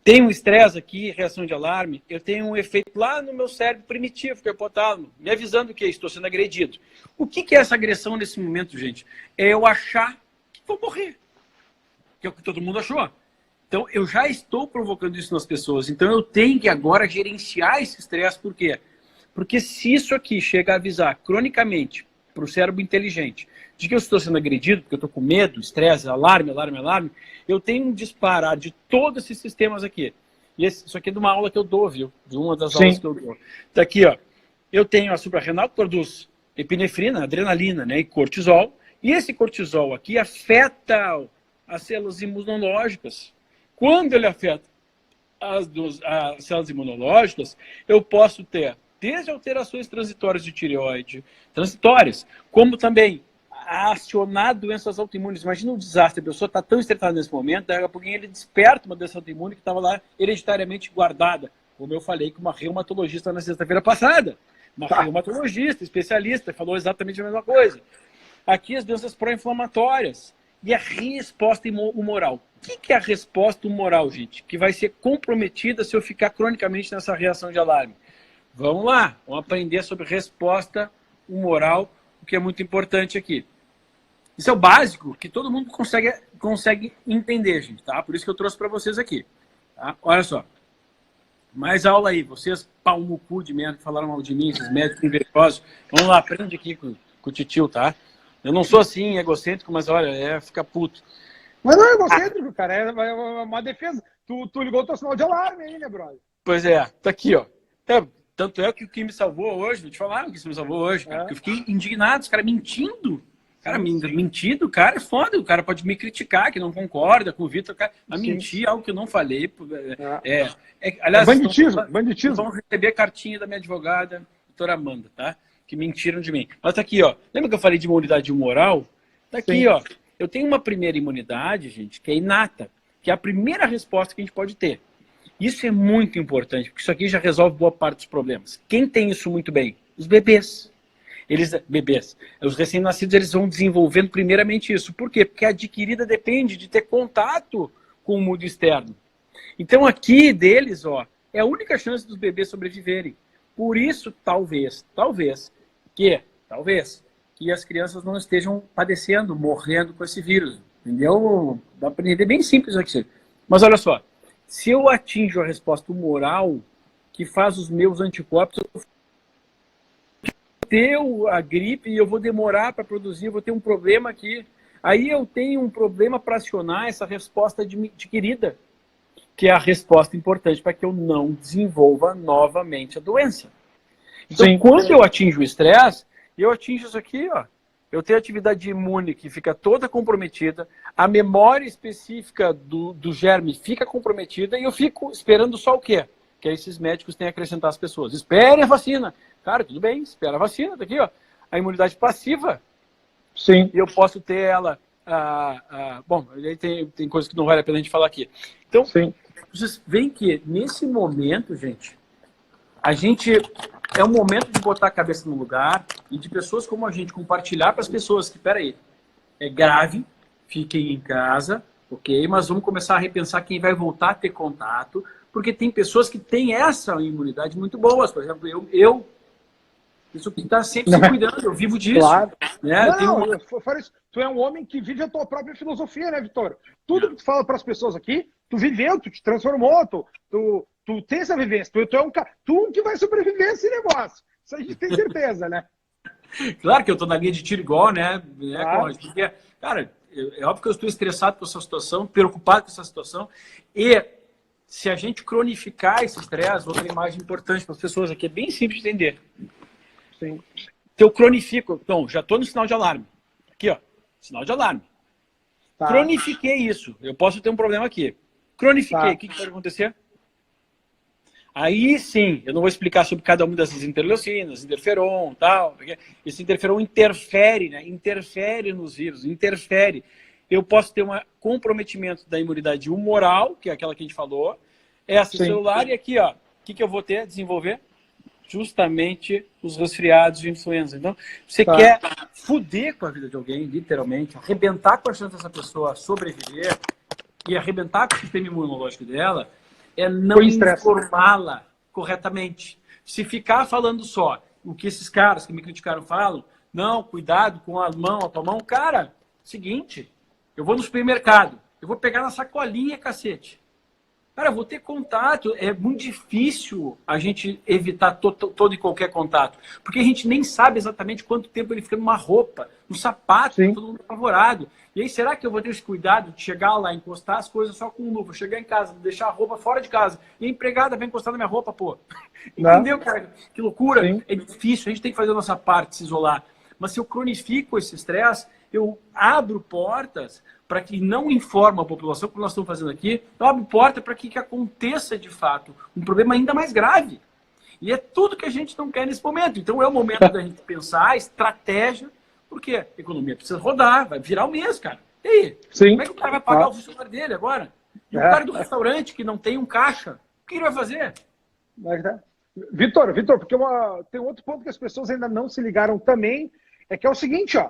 Tem um estresse aqui, reação de alarme, eu tenho um efeito lá no meu cérebro primitivo, que é o hipotálamo, me avisando que estou sendo agredido. O que é essa agressão nesse momento, gente? É eu achar que vou morrer. Que é o que todo mundo achou. Então, eu já estou provocando isso nas pessoas. Então, eu tenho que agora gerenciar esse estresse. Por quê? Porque se isso aqui chega a avisar cronicamente para o cérebro inteligente de que eu estou sendo agredido, porque eu estou com medo, estresse, alarme, eu tenho um disparar de todos esses sistemas aqui. E isso aqui é de uma aula que eu dou, viu? De uma das aulas que eu dou. Tá aqui, ó. Eu tenho a suprarrenal que produz epinefrina, adrenalina, né, e cortisol. E esse cortisol aqui afeta as células imunológicas. Quando ele afeta as células imunológicas, eu posso ter desde alterações transitórias de tireoide, transitórias, como também acionar doenças autoimunes. Imagina um desastre, a pessoa está tão estressada nesse momento, daqui a pouquinho ele desperta uma doença autoimune que estava lá hereditariamente guardada, como eu falei com uma reumatologista na sexta-feira passada. Uma reumatologista, especialista, falou exatamente a mesma coisa. Aqui as doenças pró-inflamatórias e a resposta humoral. O que é a resposta humoral, gente? Que vai ser comprometida se eu ficar cronicamente nessa reação de alarme. Vamos lá, vamos aprender sobre resposta humoral, o que é muito importante aqui. Isso é o básico que todo mundo consegue entender, gente, tá? Por isso que eu trouxe para vocês aqui. Tá? Olha só. Mais aula aí. Vocês, pau no cu de merda, que falaram mal de mim, esses médicos invejosos. Vamos lá, aprende aqui com o titio, tá? Eu não sou assim, egocêntrico, mas olha, fica puto. Mas não é egocêntrico, cara. É uma defesa. Tu ligou o teu sinal de alarme aí, né, brother? Pois é, tá aqui, ó. Tanto é que o que me salvou hoje, vou te falar o que me salvou hoje, cara, porque eu fiquei indignado, os caras mentindo. Cara, mentindo, cara, é foda. O cara pode me criticar, que não concorda com o Vitor, mas mentir algo que eu não falei. Aliás, banditismo. Vão receber cartinha da minha advogada, doutora Amanda, tá? Que mentiram de mim. Mas tá aqui, ó. Lembra que eu falei de imunidade moral? Tá aqui, ó. Eu tenho uma primeira imunidade, gente, que é inata, que é a primeira resposta que a gente pode ter. Isso é muito importante, porque isso aqui já resolve boa parte dos problemas. Quem tem isso muito bem? Os bebês. Os recém-nascidos, eles vão desenvolvendo primeiramente isso. Por quê? Porque a adquirida depende de ter contato com o mundo externo. Então aqui deles, ó, é a única chance dos bebês sobreviverem. Por isso, talvez, que as crianças não estejam padecendo, morrendo com esse vírus. Entendeu? Dá para entender bem simples aqui. Mas olha só, se eu atinjo a resposta humoral que faz os meus anticorpos ter a gripe e eu vou demorar para produzir, eu vou ter um problema aqui. Aí eu tenho um problema para acionar essa resposta adquirida, que é a resposta importante para que eu não desenvolva novamente a doença. Então, quando eu atinjo o estresse, eu atinjo isso aqui, ó. Eu tenho a atividade imune que fica toda comprometida, a memória específica do germe fica comprometida e eu fico esperando só o quê? Que esses médicos têm a acrescentar às pessoas. Esperem a vacina. Cara, tudo bem, espera a vacina, tá aqui, ó. A imunidade passiva. Sim. E eu posso ter ela... bom, aí tem coisas que não vale a pena a gente falar aqui. Então, vocês veem que nesse momento, gente, é um momento de botar a cabeça no lugar e de pessoas como a gente compartilhar para as pessoas que, peraí, é grave, fiquem em casa, ok? Mas vamos começar a repensar quem vai voltar a ter contato, porque tem pessoas que têm essa imunidade muito boas. Por exemplo, isso que está sempre se cuidando, eu vivo disso. Claro. Né? Tu é um homem que vive a tua própria filosofia, né, Vitor? Tudo que tu fala para as pessoas aqui, tu viveu, tu te transformou, tu tem essa vivência. Tu é um que vai sobreviver a esse negócio. Isso a gente tem certeza, né? Claro que eu estou na linha de tiro igual, né? Claro. Porque, cara, é óbvio que eu estou estressado com essa situação, preocupado com essa situação. E se a gente cronificar esse estresse, outra imagem importante para as pessoas aqui, é bem simples de entender. Sim. Eu cronifico, então, já estou no sinal de alarme. Aqui, ó, sinal de alarme. Tá. Cronifiquei isso. Eu posso ter um problema aqui. Cronifiquei, o que pode acontecer? Aí sim, eu não vou explicar sobre cada uma dessas interleucinas, interferon, tal. Esse interferon interfere, né? Interfere nos vírus, interfere. Eu posso ter um comprometimento da imunidade humoral, que é aquela que a gente falou, essa celular, e aqui, ó, o que eu vou desenvolver? Justamente os resfriados de influenza. Então, você quer fuder com a vida de alguém, literalmente, arrebentar com a chance dessa pessoa sobreviver e arrebentar com o sistema imunológico dela, é não informá-la corretamente. Se ficar falando só o que esses caras que me criticaram falam, não, cuidado com a mão, a tua mão, cara, seguinte, eu vou no supermercado, eu vou pegar na sacolinha, cacete. Cara, eu vou ter contato. É muito difícil a gente evitar todo e qualquer contato. Porque a gente nem sabe exatamente quanto tempo ele fica numa roupa, no sapato, todo mundo apavorado. E aí, será que eu vou ter esse cuidado de chegar lá, encostar as coisas só com um luva, chegar em casa, deixar a roupa fora de casa, e a empregada vai encostar na minha roupa, pô? Entendeu, cara? Que loucura. Sim. É difícil, a gente tem que fazer a nossa parte, se isolar. Mas se eu cronifico esse estresse, eu abro portas para que não informa a população, como nós estamos fazendo aqui, eu abro porta para que aconteça, de fato, um problema ainda mais grave. E é tudo que a gente não quer nesse momento. Então é o momento da gente pensar a estratégia, porque a economia precisa rodar, vai virar o mês, cara. E aí? Como é que o cara vai pagar o funcionário dele agora? E o cara do restaurante que não tem um caixa, o que ele vai fazer? Vitor, porque tem outro ponto que as pessoas ainda não se ligaram também, é que é o seguinte, ó.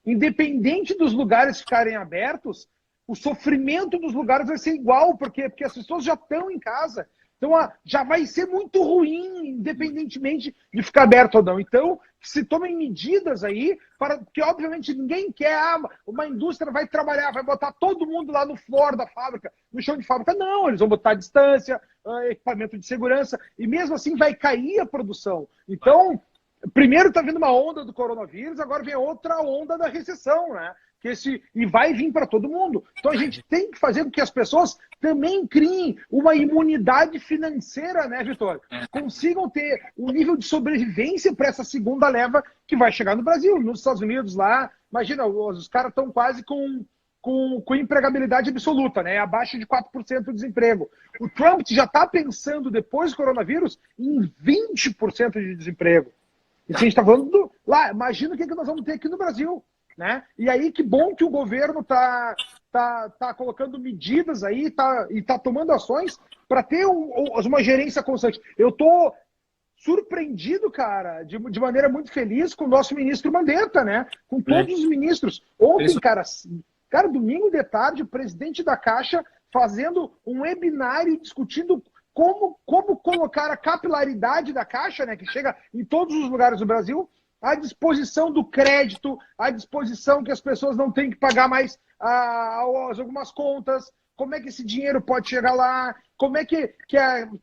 Independente dos lugares ficarem abertos, o sofrimento dos lugares vai ser igual, porque as pessoas já estão em casa. Então, já vai ser muito ruim, independentemente de ficar aberto ou não. Então, se tomem medidas aí, porque obviamente ninguém quer, uma indústria vai trabalhar, vai botar todo mundo lá no floor da fábrica, no chão de fábrica. Não, eles vão botar a distância, equipamento de segurança, e mesmo assim vai cair a produção. Então, primeiro está vindo uma onda do coronavírus, agora vem outra onda da recessão, né? E vai vir para todo mundo. Então a gente tem que fazer com que as pessoas também criem uma imunidade financeira, né, Vitor? Consigam ter um nível de sobrevivência para essa segunda leva que vai chegar no Brasil, nos Estados Unidos lá. Imagina, os caras estão quase com empregabilidade absoluta, né? Abaixo de 4% de desemprego. O Trump já está pensando, depois do coronavírus, em 20% de desemprego. E a gente está falando lá, imagina o que nós vamos ter aqui no Brasil. Né? E aí, que bom que o governo tá colocando medidas aí e tá tomando ações para ter uma gerência constante. Eu tô surpreendido, cara, de maneira muito feliz com o nosso ministro Mandetta, né? Com todos os ministros. Ontem, cara, domingo de tarde, o presidente da Caixa fazendo um webinário discutindo como colocar a capilaridade da Caixa, né? Que chega em todos os lugares do Brasil, à disposição do crédito, à disposição que as pessoas não têm que pagar mais algumas contas, como é que esse dinheiro pode chegar lá, como é que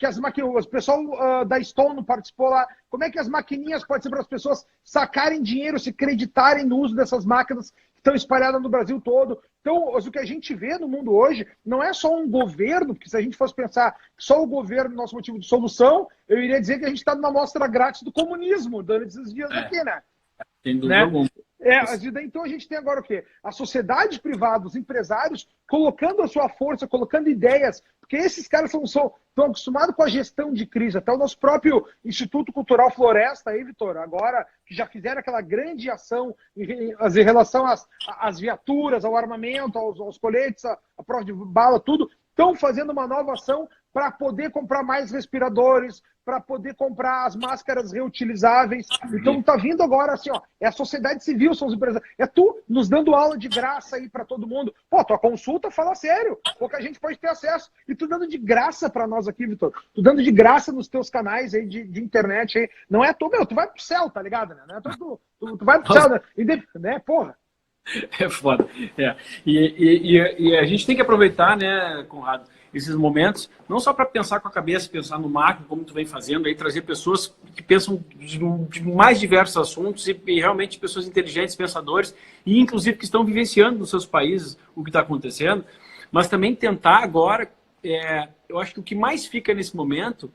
as maquininhas, o pessoal da Stone não participou lá, como é que as maquininhas podem ser para as pessoas sacarem dinheiro, se creditarem no uso dessas máquinas que estão espalhadas no Brasil todo. Então, o que a gente vê no mundo hoje não é só um governo, porque se a gente fosse pensar que só o governo é nosso motivo de solução, eu iria dizer que a gente está numa amostra grátis do comunismo durante esses dias aqui, né? Sem dúvida alguma. Então a gente tem agora o quê? A sociedade privada, os empresários, colocando a sua força, colocando ideias, porque esses caras estão acostumados com a gestão de crise. Até o nosso próprio Instituto Cultural Floresta, aí, Vitor, agora, que já fizeram aquela grande ação em relação às viaturas, ao armamento, aos coletes, a prova de bala, tudo, estão fazendo uma nova ação para poder comprar mais respiradores, para poder comprar as máscaras reutilizáveis. Então tá vindo agora assim, ó, é a sociedade civil, são os empresários. É tu nos dando aula de graça aí para todo mundo. Pô, tua consulta, fala sério, pouca gente pode ter acesso. E tu dando de graça para nós aqui, Vitor. Tu dando de graça nos teus canais aí de internet aí. Não é tu, tu vai pro céu, tá ligado, né? Não é tu vai pro céu, né? Porra. É foda. E a gente tem que aproveitar, né, Conrado, esses momentos, não só para pensar com a cabeça, pensar no macro, como tu vem fazendo, aí trazer pessoas que pensam de mais diversos assuntos e realmente pessoas inteligentes, pensadores, e inclusive que estão vivenciando nos seus países o que está acontecendo, mas também tentar agora, eu acho que o que mais fica nesse momento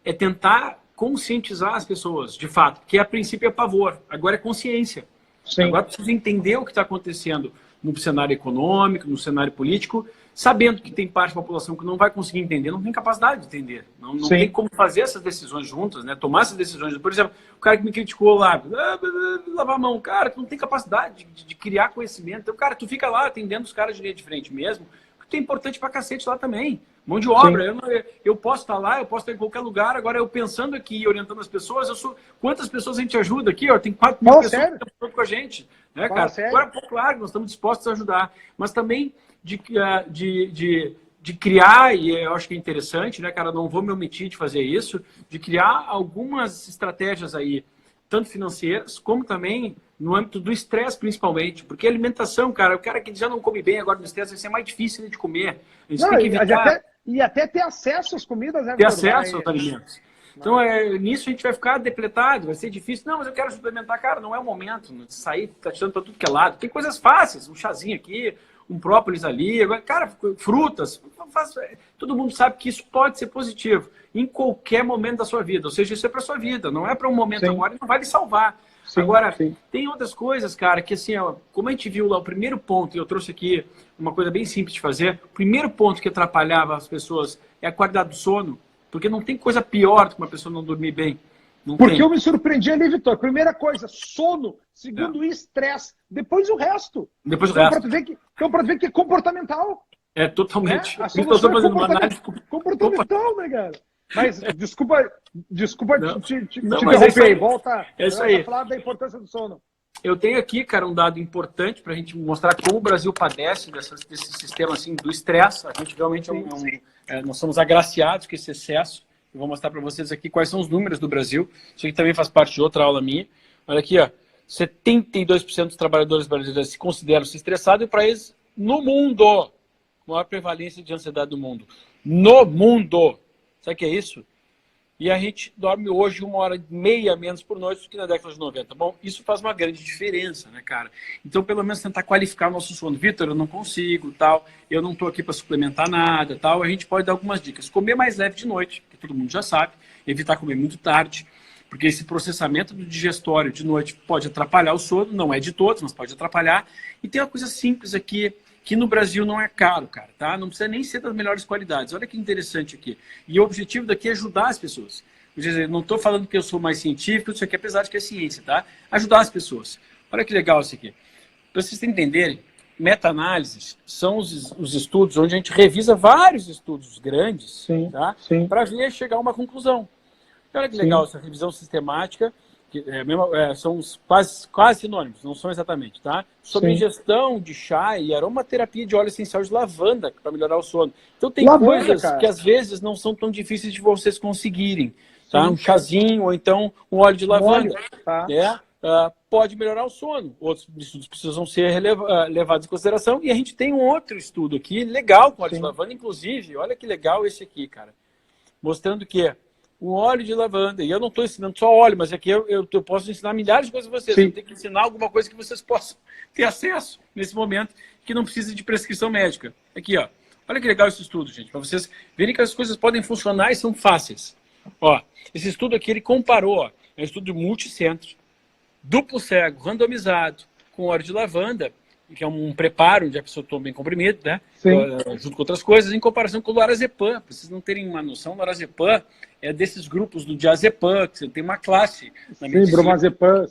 é tentar conscientizar as pessoas, de fato, que a princípio é pavor, agora é consciência. Sim. Agora precisa entender o que está acontecendo no cenário econômico, no cenário político, sabendo que tem parte da população que não vai conseguir entender, não tem capacidade de entender. Não tem como fazer essas decisões juntas, né? Tomar essas decisões. Por exemplo, o cara que me criticou lá, lavar a mão, cara, tu não tem capacidade de criar conhecimento. Então, cara, tu fica lá atendendo os caras de linha de frente mesmo, porque é importante pra cacete lá também. Mão de obra, eu posso estar lá, eu posso estar em qualquer lugar, agora eu pensando aqui e orientando as pessoas, quantas pessoas a gente ajuda aqui, ó, tem 4 mil pessoas que estão com a gente, né, cara? Agora, claro, nós estamos dispostos a ajudar, mas também de criar, e eu acho que é interessante, né, cara, não vou me omitir de fazer isso, de criar algumas estratégias aí, tanto financeiras, como também no âmbito do estresse, principalmente. Porque a alimentação, cara, o cara que já não come bem agora no estresse vai ser mais difícil de comer. A gente tem que evitar... E até ter acesso às comidas, né? Ter acesso aos alimentos. Então, nisso a gente vai ficar depletado, vai ser difícil. Não, mas eu quero suplementar. Cara, não é o momento de sair, tá tirando para tudo que é lado. Tem coisas fáceis, um chazinho aqui, um própolis ali. Agora, cara, frutas. Todo mundo sabe que isso pode ser positivo em qualquer momento da sua vida. Ou seja, isso é para sua vida, não é para um momento agora e não vai lhe salvar. Agora, tem outras coisas, cara, que assim, ó, como a gente viu lá, o primeiro ponto, e eu trouxe aqui uma coisa bem simples de fazer, o primeiro ponto que atrapalhava as pessoas é a qualidade do sono, porque não tem coisa pior do que uma pessoa não dormir bem. Porque eu me surpreendi ali, Vitor. Primeira coisa, sono. Segundo, estresse. Depois o resto. Depois o resto. Então, para ver que é comportamental. É, totalmente. A solução é comportamental, né, cara? Mas, desculpa te interromper aí. Volta a falar da importância do sono. Eu tenho aqui, cara, um dado importante para a gente mostrar como o Brasil padece desse sistema assim, do estresse. A gente realmente nós somos agraciados com esse excesso. Eu vou mostrar para vocês aqui quais são os números do Brasil. Isso aqui também faz parte de outra aula minha. Olha aqui, ó, 72% dos trabalhadores brasileiros se consideram se estressados e o país no mundo, maior prevalência de ansiedade do mundo. No mundo! Sabe o que é isso? e a gente dorme hoje 1h30 menos por noite do que na década de 90. Bom, isso faz uma grande diferença, né, cara? Então, pelo menos tentar qualificar o nosso sono. Vitor, eu não consigo, tal, eu não estou aqui para suplementar nada, tal. A gente pode dar algumas dicas. Comer mais leve de noite, que todo mundo já sabe. Evitar comer muito tarde, porque esse processamento do digestório de noite pode atrapalhar o sono. Não é de todos, mas pode atrapalhar. E tem uma coisa simples aqui, que no Brasil não é caro, cara, tá? Não precisa nem ser das melhores qualidades. Olha que interessante aqui. E o objetivo daqui é ajudar as pessoas. Quer dizer, não estou falando que eu sou mais científico, isso aqui apesar de que é ciência, tá? Ajudar as pessoas. Olha que legal isso aqui. Para vocês entenderem, meta-análises são os estudos onde a gente revisa vários estudos grandes, Sim, tá? sim. Para ver chegar a uma conclusão. Olha que legal essa revisão sistemática. São quase sinônimos, não são exatamente, tá? Sobre ingestão de chá e aromaterapia de óleo essencial de lavanda para melhorar o sono. Então tem coisas que às vezes não são tão difíceis de vocês conseguirem, tá? Sim, um chazinho ou então um óleo de lavanda, tá? Pode melhorar o sono. Outros estudos precisam ser levados em consideração e a gente tem um outro estudo aqui legal com óleo de lavanda, inclusive, olha que legal esse aqui, cara, mostrando que o óleo de lavanda, e eu não estou ensinando só óleo, mas aqui eu posso ensinar milhares de coisas para vocês. Eu tenho que ensinar alguma coisa que vocês possam ter acesso nesse momento, que não precisa de prescrição médica. Aqui, ó. Olha que legal esse estudo, gente, para vocês verem que as coisas podem funcionar e são fáceis. Ó, esse estudo aqui, ele comparou, ó, é um estudo multicentro, duplo cego, randomizado, com óleo de lavanda, que é um preparo onde a pessoa toma bem comprimido, né? Junto com outras coisas, em comparação com o lorazepam. Para vocês não terem uma noção, o lorazepam é desses grupos do diazepam, que você tem uma classe na medicina. Bromazepam,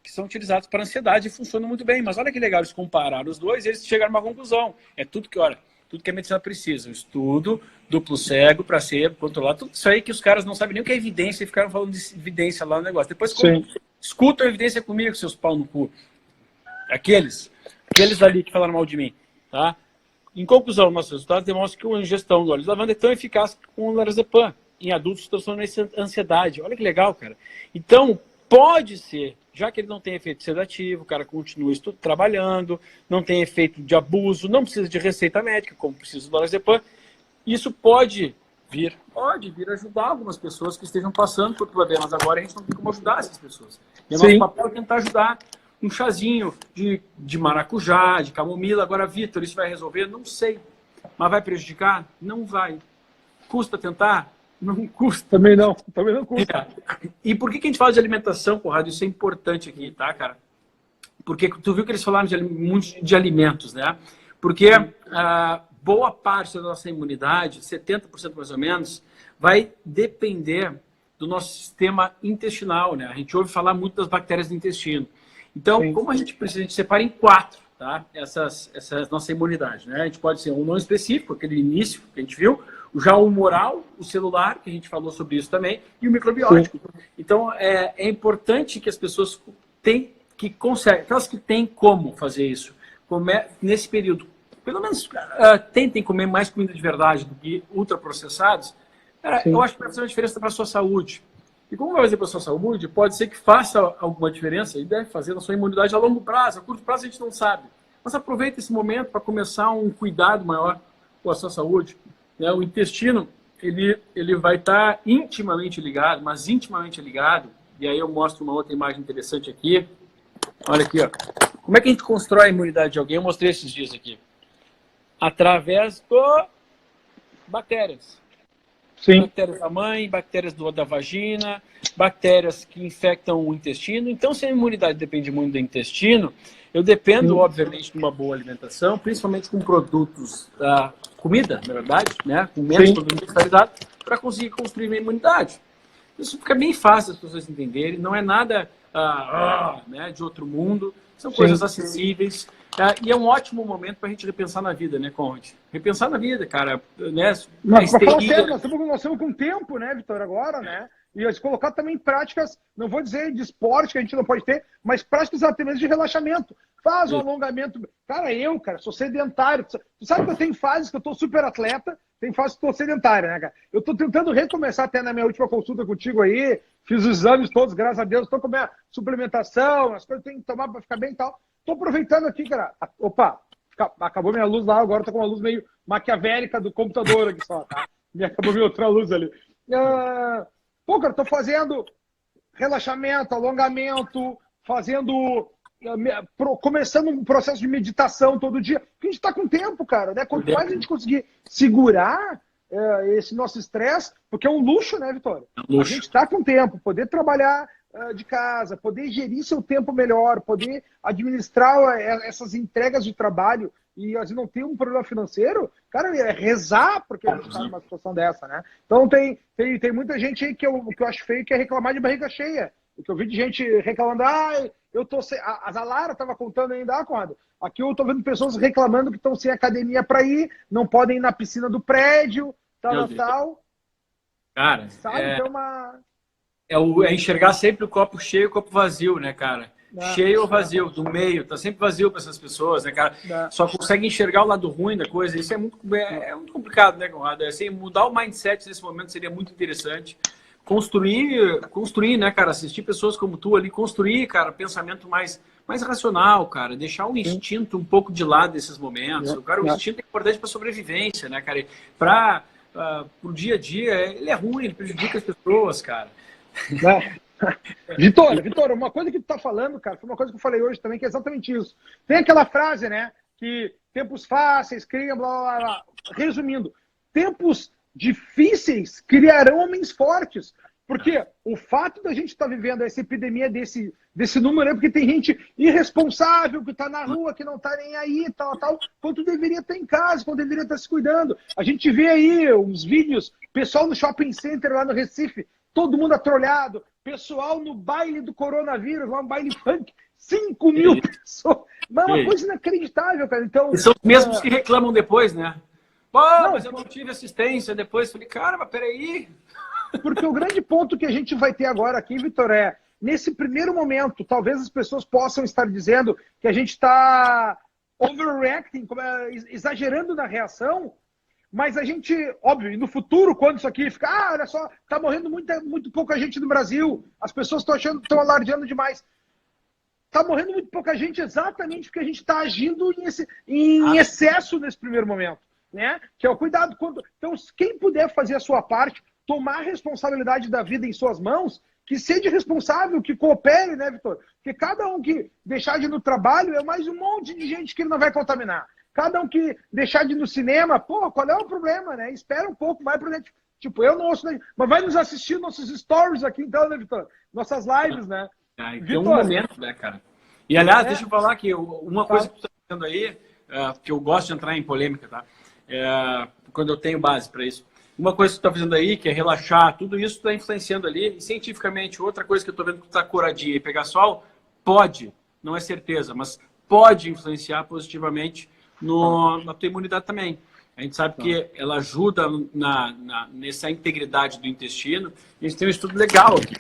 que são utilizados para ansiedade e funcionam muito bem. Mas olha que legal, eles compararam os dois e eles chegaram a uma conclusão. É tudo que a medicina precisa. Um estudo duplo cego para ser controlado. Tudo isso aí que os caras não sabem nem o que é evidência e ficaram falando de evidência lá no negócio. Depois escutam a evidência comigo, seus pau no cu. Aqueles ali que falaram mal de mim, tá? Em conclusão, nossos resultados demonstram que a ingestão do óleo de lavanda é tão eficaz como o lorazepam em adultos transformando em ansiedade. Olha que legal, cara. Então, pode ser, já que ele não tem efeito sedativo, o cara continua trabalhando, não tem efeito de abuso, não precisa de receita médica, como precisa do lorazepam, isso pode vir ajudar algumas pessoas que estejam passando por problemas agora, a gente não tem como ajudar essas pessoas. E o nosso papel é tentar ajudar. Um chazinho de maracujá, de camomila. Agora, Vitor, isso vai resolver? Não sei. Mas vai prejudicar? Não vai. Custa tentar? Não custa. Também não custa. E por que a gente fala de alimentação, Conrado? Isso é importante aqui, tá, cara? Porque tu viu que eles falaram muito de alimentos, né? Porque boa parte da nossa imunidade, 70% mais ou menos, vai depender do nosso sistema intestinal, né? A gente ouve falar muito das bactérias do intestino. Então, como a gente precisa, a gente separa em 4, tá? Essa nossa imunidade, né? A gente pode ser um não específico, aquele início que a gente viu, já o humoral, o celular, que a gente falou sobre isso também, e o microbiótico. Então, é importante que as pessoas aquelas que têm como fazer isso, nesse período, pelo menos tentem comer mais comida de verdade do que ultraprocessados. Eu acho que vai fazer uma diferença para a sua saúde. E como vai fazer para a sua saúde, pode ser que faça alguma diferença e deve fazer na sua imunidade a longo prazo. A curto prazo a gente não sabe. Mas aproveita esse momento para começar um cuidado maior com a sua saúde. O intestino, ele vai estar intimamente ligado, mas intimamente ligado. E aí eu mostro uma outra imagem interessante aqui. Olha aqui, ó. Como é que a gente constrói a imunidade de alguém? Eu mostrei esses dias aqui. Através de bactérias. Bactérias da mãe, bactérias da vagina, bactérias que infectam o intestino. Então, se a imunidade depende muito do intestino, eu dependo, obviamente, de uma boa alimentação, principalmente com produtos, comida, na verdade, né? Com menos produtos industrializados, para conseguir construir minha imunidade. Isso fica bem fácil as pessoas entenderem, não é nada né, de outro mundo, são coisas acessíveis. E é um ótimo momento para a gente repensar na vida, né, Conde? Repensar na vida, cara. Né? Mas, para falar sério, nós estamos com tempo, né, Vitor, agora, né? E colocar também práticas, não vou dizer de esporte que a gente não pode ter, mas práticas até mesmo de relaxamento. Faz um alongamento. Cara, sou sedentário. Tu sabe que eu tenho fases que eu tô super atleta, tem fases que eu tô sedentário, né, cara? Eu tô tentando recomeçar até na minha última consulta contigo aí, fiz os exames todos, graças a Deus, tô com a minha suplementação, as coisas que eu tenho que tomar para ficar bem e tal. Tô aproveitando aqui, cara. Opa, acabou minha luz lá, agora tô com uma luz meio maquiavélica do computador aqui só, tá? Acabou minha outra luz ali. Pô, cara, tô fazendo relaxamento, alongamento, começando um processo de meditação todo dia. Porque a gente tá com tempo, cara, né? Quanto mais a gente conseguir segurar esse nosso estresse, porque é um luxo, né, Vitória? É um luxo. A gente tá com tempo, poder trabalhar de casa, poder gerir seu tempo melhor, poder administrar essas entregas de trabalho e às vezes não ter um problema financeiro, cara, é rezar porque a gente está numa situação dessa, né? Então tem muita gente aí que eu acho feio, que é reclamar de barriga cheia. O que eu vi de gente reclamando, eu tô sem... A Lara estava contando ainda, Conrado, aqui eu tô vendo pessoas reclamando que estão sem academia para ir, não podem ir na piscina do prédio, tal. Cara, sabe que é uma... É enxergar sempre o copo cheio e o copo vazio, né, cara? Cheio ou vazio, do meio, tá sempre vazio para essas pessoas, né, cara? Só consegue enxergar o lado ruim da coisa, isso é muito complicado, né, Conrado? Assim, mudar o mindset nesse momento seria muito interessante. Construir, né, cara? Assistir pessoas como tu ali, construir, cara, pensamento mais racional, cara. Deixar o instinto um pouco de lado nesses momentos. O instinto é importante para sobrevivência, né, cara? Pro dia a dia, ele é ruim, ele prejudica as pessoas, cara. Vitor, uma coisa que tu tá falando, cara, foi uma coisa que eu falei hoje também, que é exatamente isso. Tem aquela frase, né, que tempos fáceis criam, blá, blá, blá. Resumindo, tempos difíceis criarão homens fortes. Porque o fato da gente estar vivendo essa epidemia desse número é porque tem gente irresponsável que está na rua, que não está nem aí, tal, quando deveria estar em casa, quando deveria estar se cuidando. A gente vê aí uns vídeos, pessoal no shopping center lá no Recife, todo mundo atrolhado, pessoal no baile do coronavírus, lá um baile funk, 5 mil pessoas. Mas é uma coisa inacreditável, cara. Então, e são os mesmos que reclamam depois, né? Pô, mas eu não tive assistência depois. Falei, cara, mas peraí. Porque o grande ponto que a gente vai ter agora aqui, Vitor, nesse primeiro momento, talvez as pessoas possam estar dizendo que a gente está overreacting, exagerando na reação, mas a gente, óbvio, e no futuro, quando isso aqui ficar, olha só, tá morrendo muito pouca gente no Brasil, as pessoas estão alardeando demais. Tá morrendo muito pouca gente exatamente porque a gente está agindo em excesso nesse primeiro momento, né? Que é o cuidado. Então, quem puder fazer a sua parte, tomar a responsabilidade da vida em suas mãos, que seja responsável, que coopere, né, Vitor? Porque cada um que deixar de ir no trabalho é mais um monte de gente que ele não vai contaminar. Cada um que deixar de ir no cinema, pô, qual é o problema, né? Espera um pouco, vai pro Netflix. Tipo, eu não ouço, mas vai nos assistir nossos stories aqui, então, né, Vitor? Nossas lives, né? Tem um momento, né, cara? E, aliás, deixa eu falar que uma coisa que tu tá fazendo aí, que eu gosto de entrar em polêmica, tá? Quando eu tenho base para isso. Uma coisa que tu tá fazendo aí, que é relaxar, tudo isso está influenciando ali. E cientificamente, outra coisa que eu tô vendo que tu tá coradinha e pegar sol, pode, não é certeza, mas pode influenciar positivamente na tua imunidade também. A gente sabe que ela ajuda nessa integridade do intestino. A gente tem um estudo legal aqui.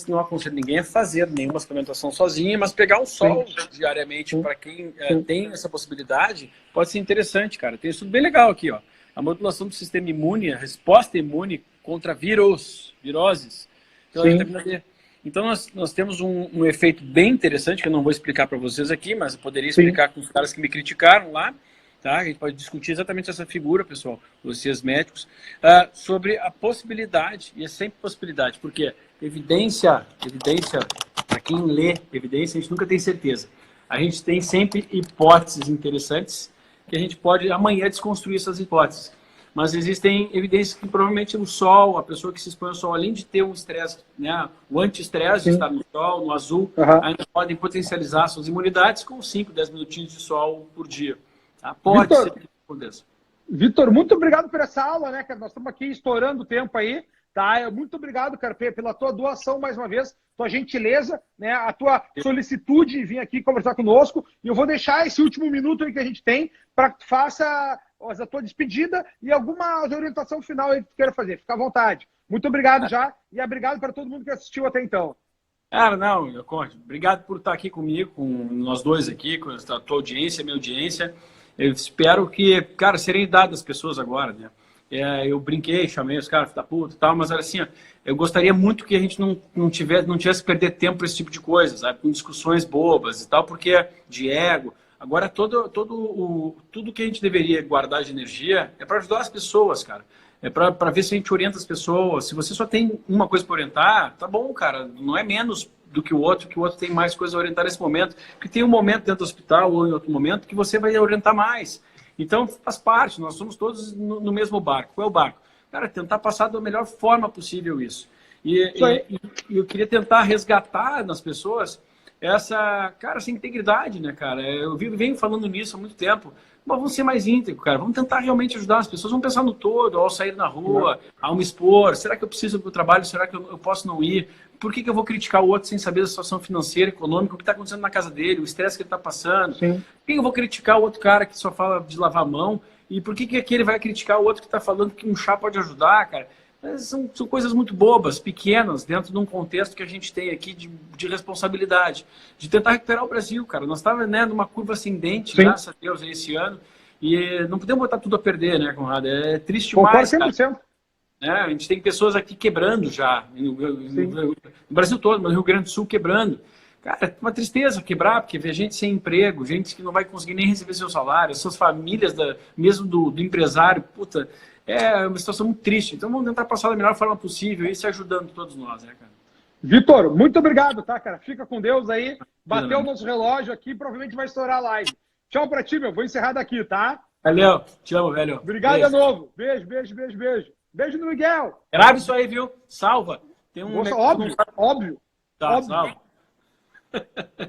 Não aconselho ninguém a fazer nenhuma suplementação sozinha, mas pegar um sol diariamente para quem tem essa possibilidade, pode ser interessante, cara. Tem um estudo bem legal aqui, ó. A modulação do sistema imune, a resposta imune contra viroses, pela vitamina D. Então, nós temos um efeito bem interessante, que eu não vou explicar para vocês aqui, mas eu poderia explicar com os caras que me criticaram lá, tá? A gente pode discutir exatamente essa figura, pessoal, vocês médicos, sobre a possibilidade, e é sempre possibilidade, porque evidência, para quem lê evidência, a gente nunca tem certeza. A gente tem sempre hipóteses interessantes, que a gente pode amanhã desconstruir essas hipóteses. Mas existem evidências que provavelmente o sol, a pessoa que se expõe ao sol, além de ter um estresse, né, o anti-estresse de estar no sol, no azul, ainda podem potencializar suas imunidades com 5, 10 minutinhos de sol por dia. Tá? Pode ser que aconteça. Vitor, muito obrigado por essa aula, né, cara? Nós estamos aqui estourando o tempo aí. Tá? Muito obrigado, cara, pela tua doação mais uma vez, tua gentileza, né, a tua solicitude em vir aqui conversar conosco. E eu vou deixar esse último minuto aí que a gente tem para que tu faça a tua despedida e alguma orientação final aí que tu queira fazer. Fica à vontade. Muito obrigado já e obrigado para todo mundo que assistiu até então. Não, Conde, obrigado por estar aqui comigo, com nós dois aqui, com a tua audiência, minha audiência. Eu espero que, cara, serenidade das pessoas agora, né? Eu brinquei, chamei os caras da puta e tal, mas era assim, eu gostaria muito que a gente não tivesse que perder tempo por esse tipo de coisa, sabe? Com discussões bobas e tal, porque de ego. Agora, tudo que a gente deveria guardar de energia é para ajudar as pessoas, cara. para ver se a gente orienta as pessoas. Se você só tem uma coisa para orientar, tá bom, cara, não é menos do que o outro tem mais coisa a orientar nesse momento, porque tem um momento dentro do hospital ou em outro momento que você vai orientar mais. Então, faz parte, nós somos todos no mesmo barco. Qual é o barco? Cara, tentar passar da melhor forma possível isso. E eu queria tentar resgatar nas pessoas essa integridade, né, cara? Eu venho falando nisso há muito tempo, mas vamos ser mais íntegros, cara. Vamos tentar realmente ajudar as pessoas. Vamos pensar no todo, ao sair na rua, ao me expor. Será que eu preciso do trabalho? Será que eu posso não ir? Por que eu vou criticar o outro sem saber da situação financeira, econômica, o que está acontecendo na casa dele, o estresse que ele está passando? Sim. Por que eu vou criticar o outro cara que só fala de lavar a mão? E por que aquele vai criticar o outro que está falando que um chá pode ajudar, cara? São coisas muito bobas, pequenas, dentro de um contexto que a gente tem aqui de responsabilidade, de tentar recuperar o Brasil, cara. Nós estávamos, né, numa curva ascendente, Sim. graças a Deus, esse ano, e não podemos botar tudo a perder, né, Conrado? É triste demais, Concordo 100%. Né? A gente tem pessoas aqui quebrando já, no Brasil todo, mas no Rio Grande do Sul quebrando. Cara, é uma tristeza quebrar, porque vê gente sem emprego, gente que não vai conseguir nem receber seu salário, suas famílias, mesmo do empresário, puta, é uma situação muito triste. Então vamos tentar passar da melhor forma possível e se ajudando todos nós, né, cara? Vitor, muito obrigado, tá, cara? Fica com Deus aí. Bateu o nosso relógio aqui, provavelmente vai estourar a live. Tchau pra ti, meu. Vou encerrar daqui, tá? Valeu, te amo, velho. Obrigado Beijo. de novo. Beijo, beijo, beijo, beijo. Beijo no Miguel. Grave isso aí, viu? Salva. Tem um... Nossa, óbvio, óbvio. Tá, óbvio. salva.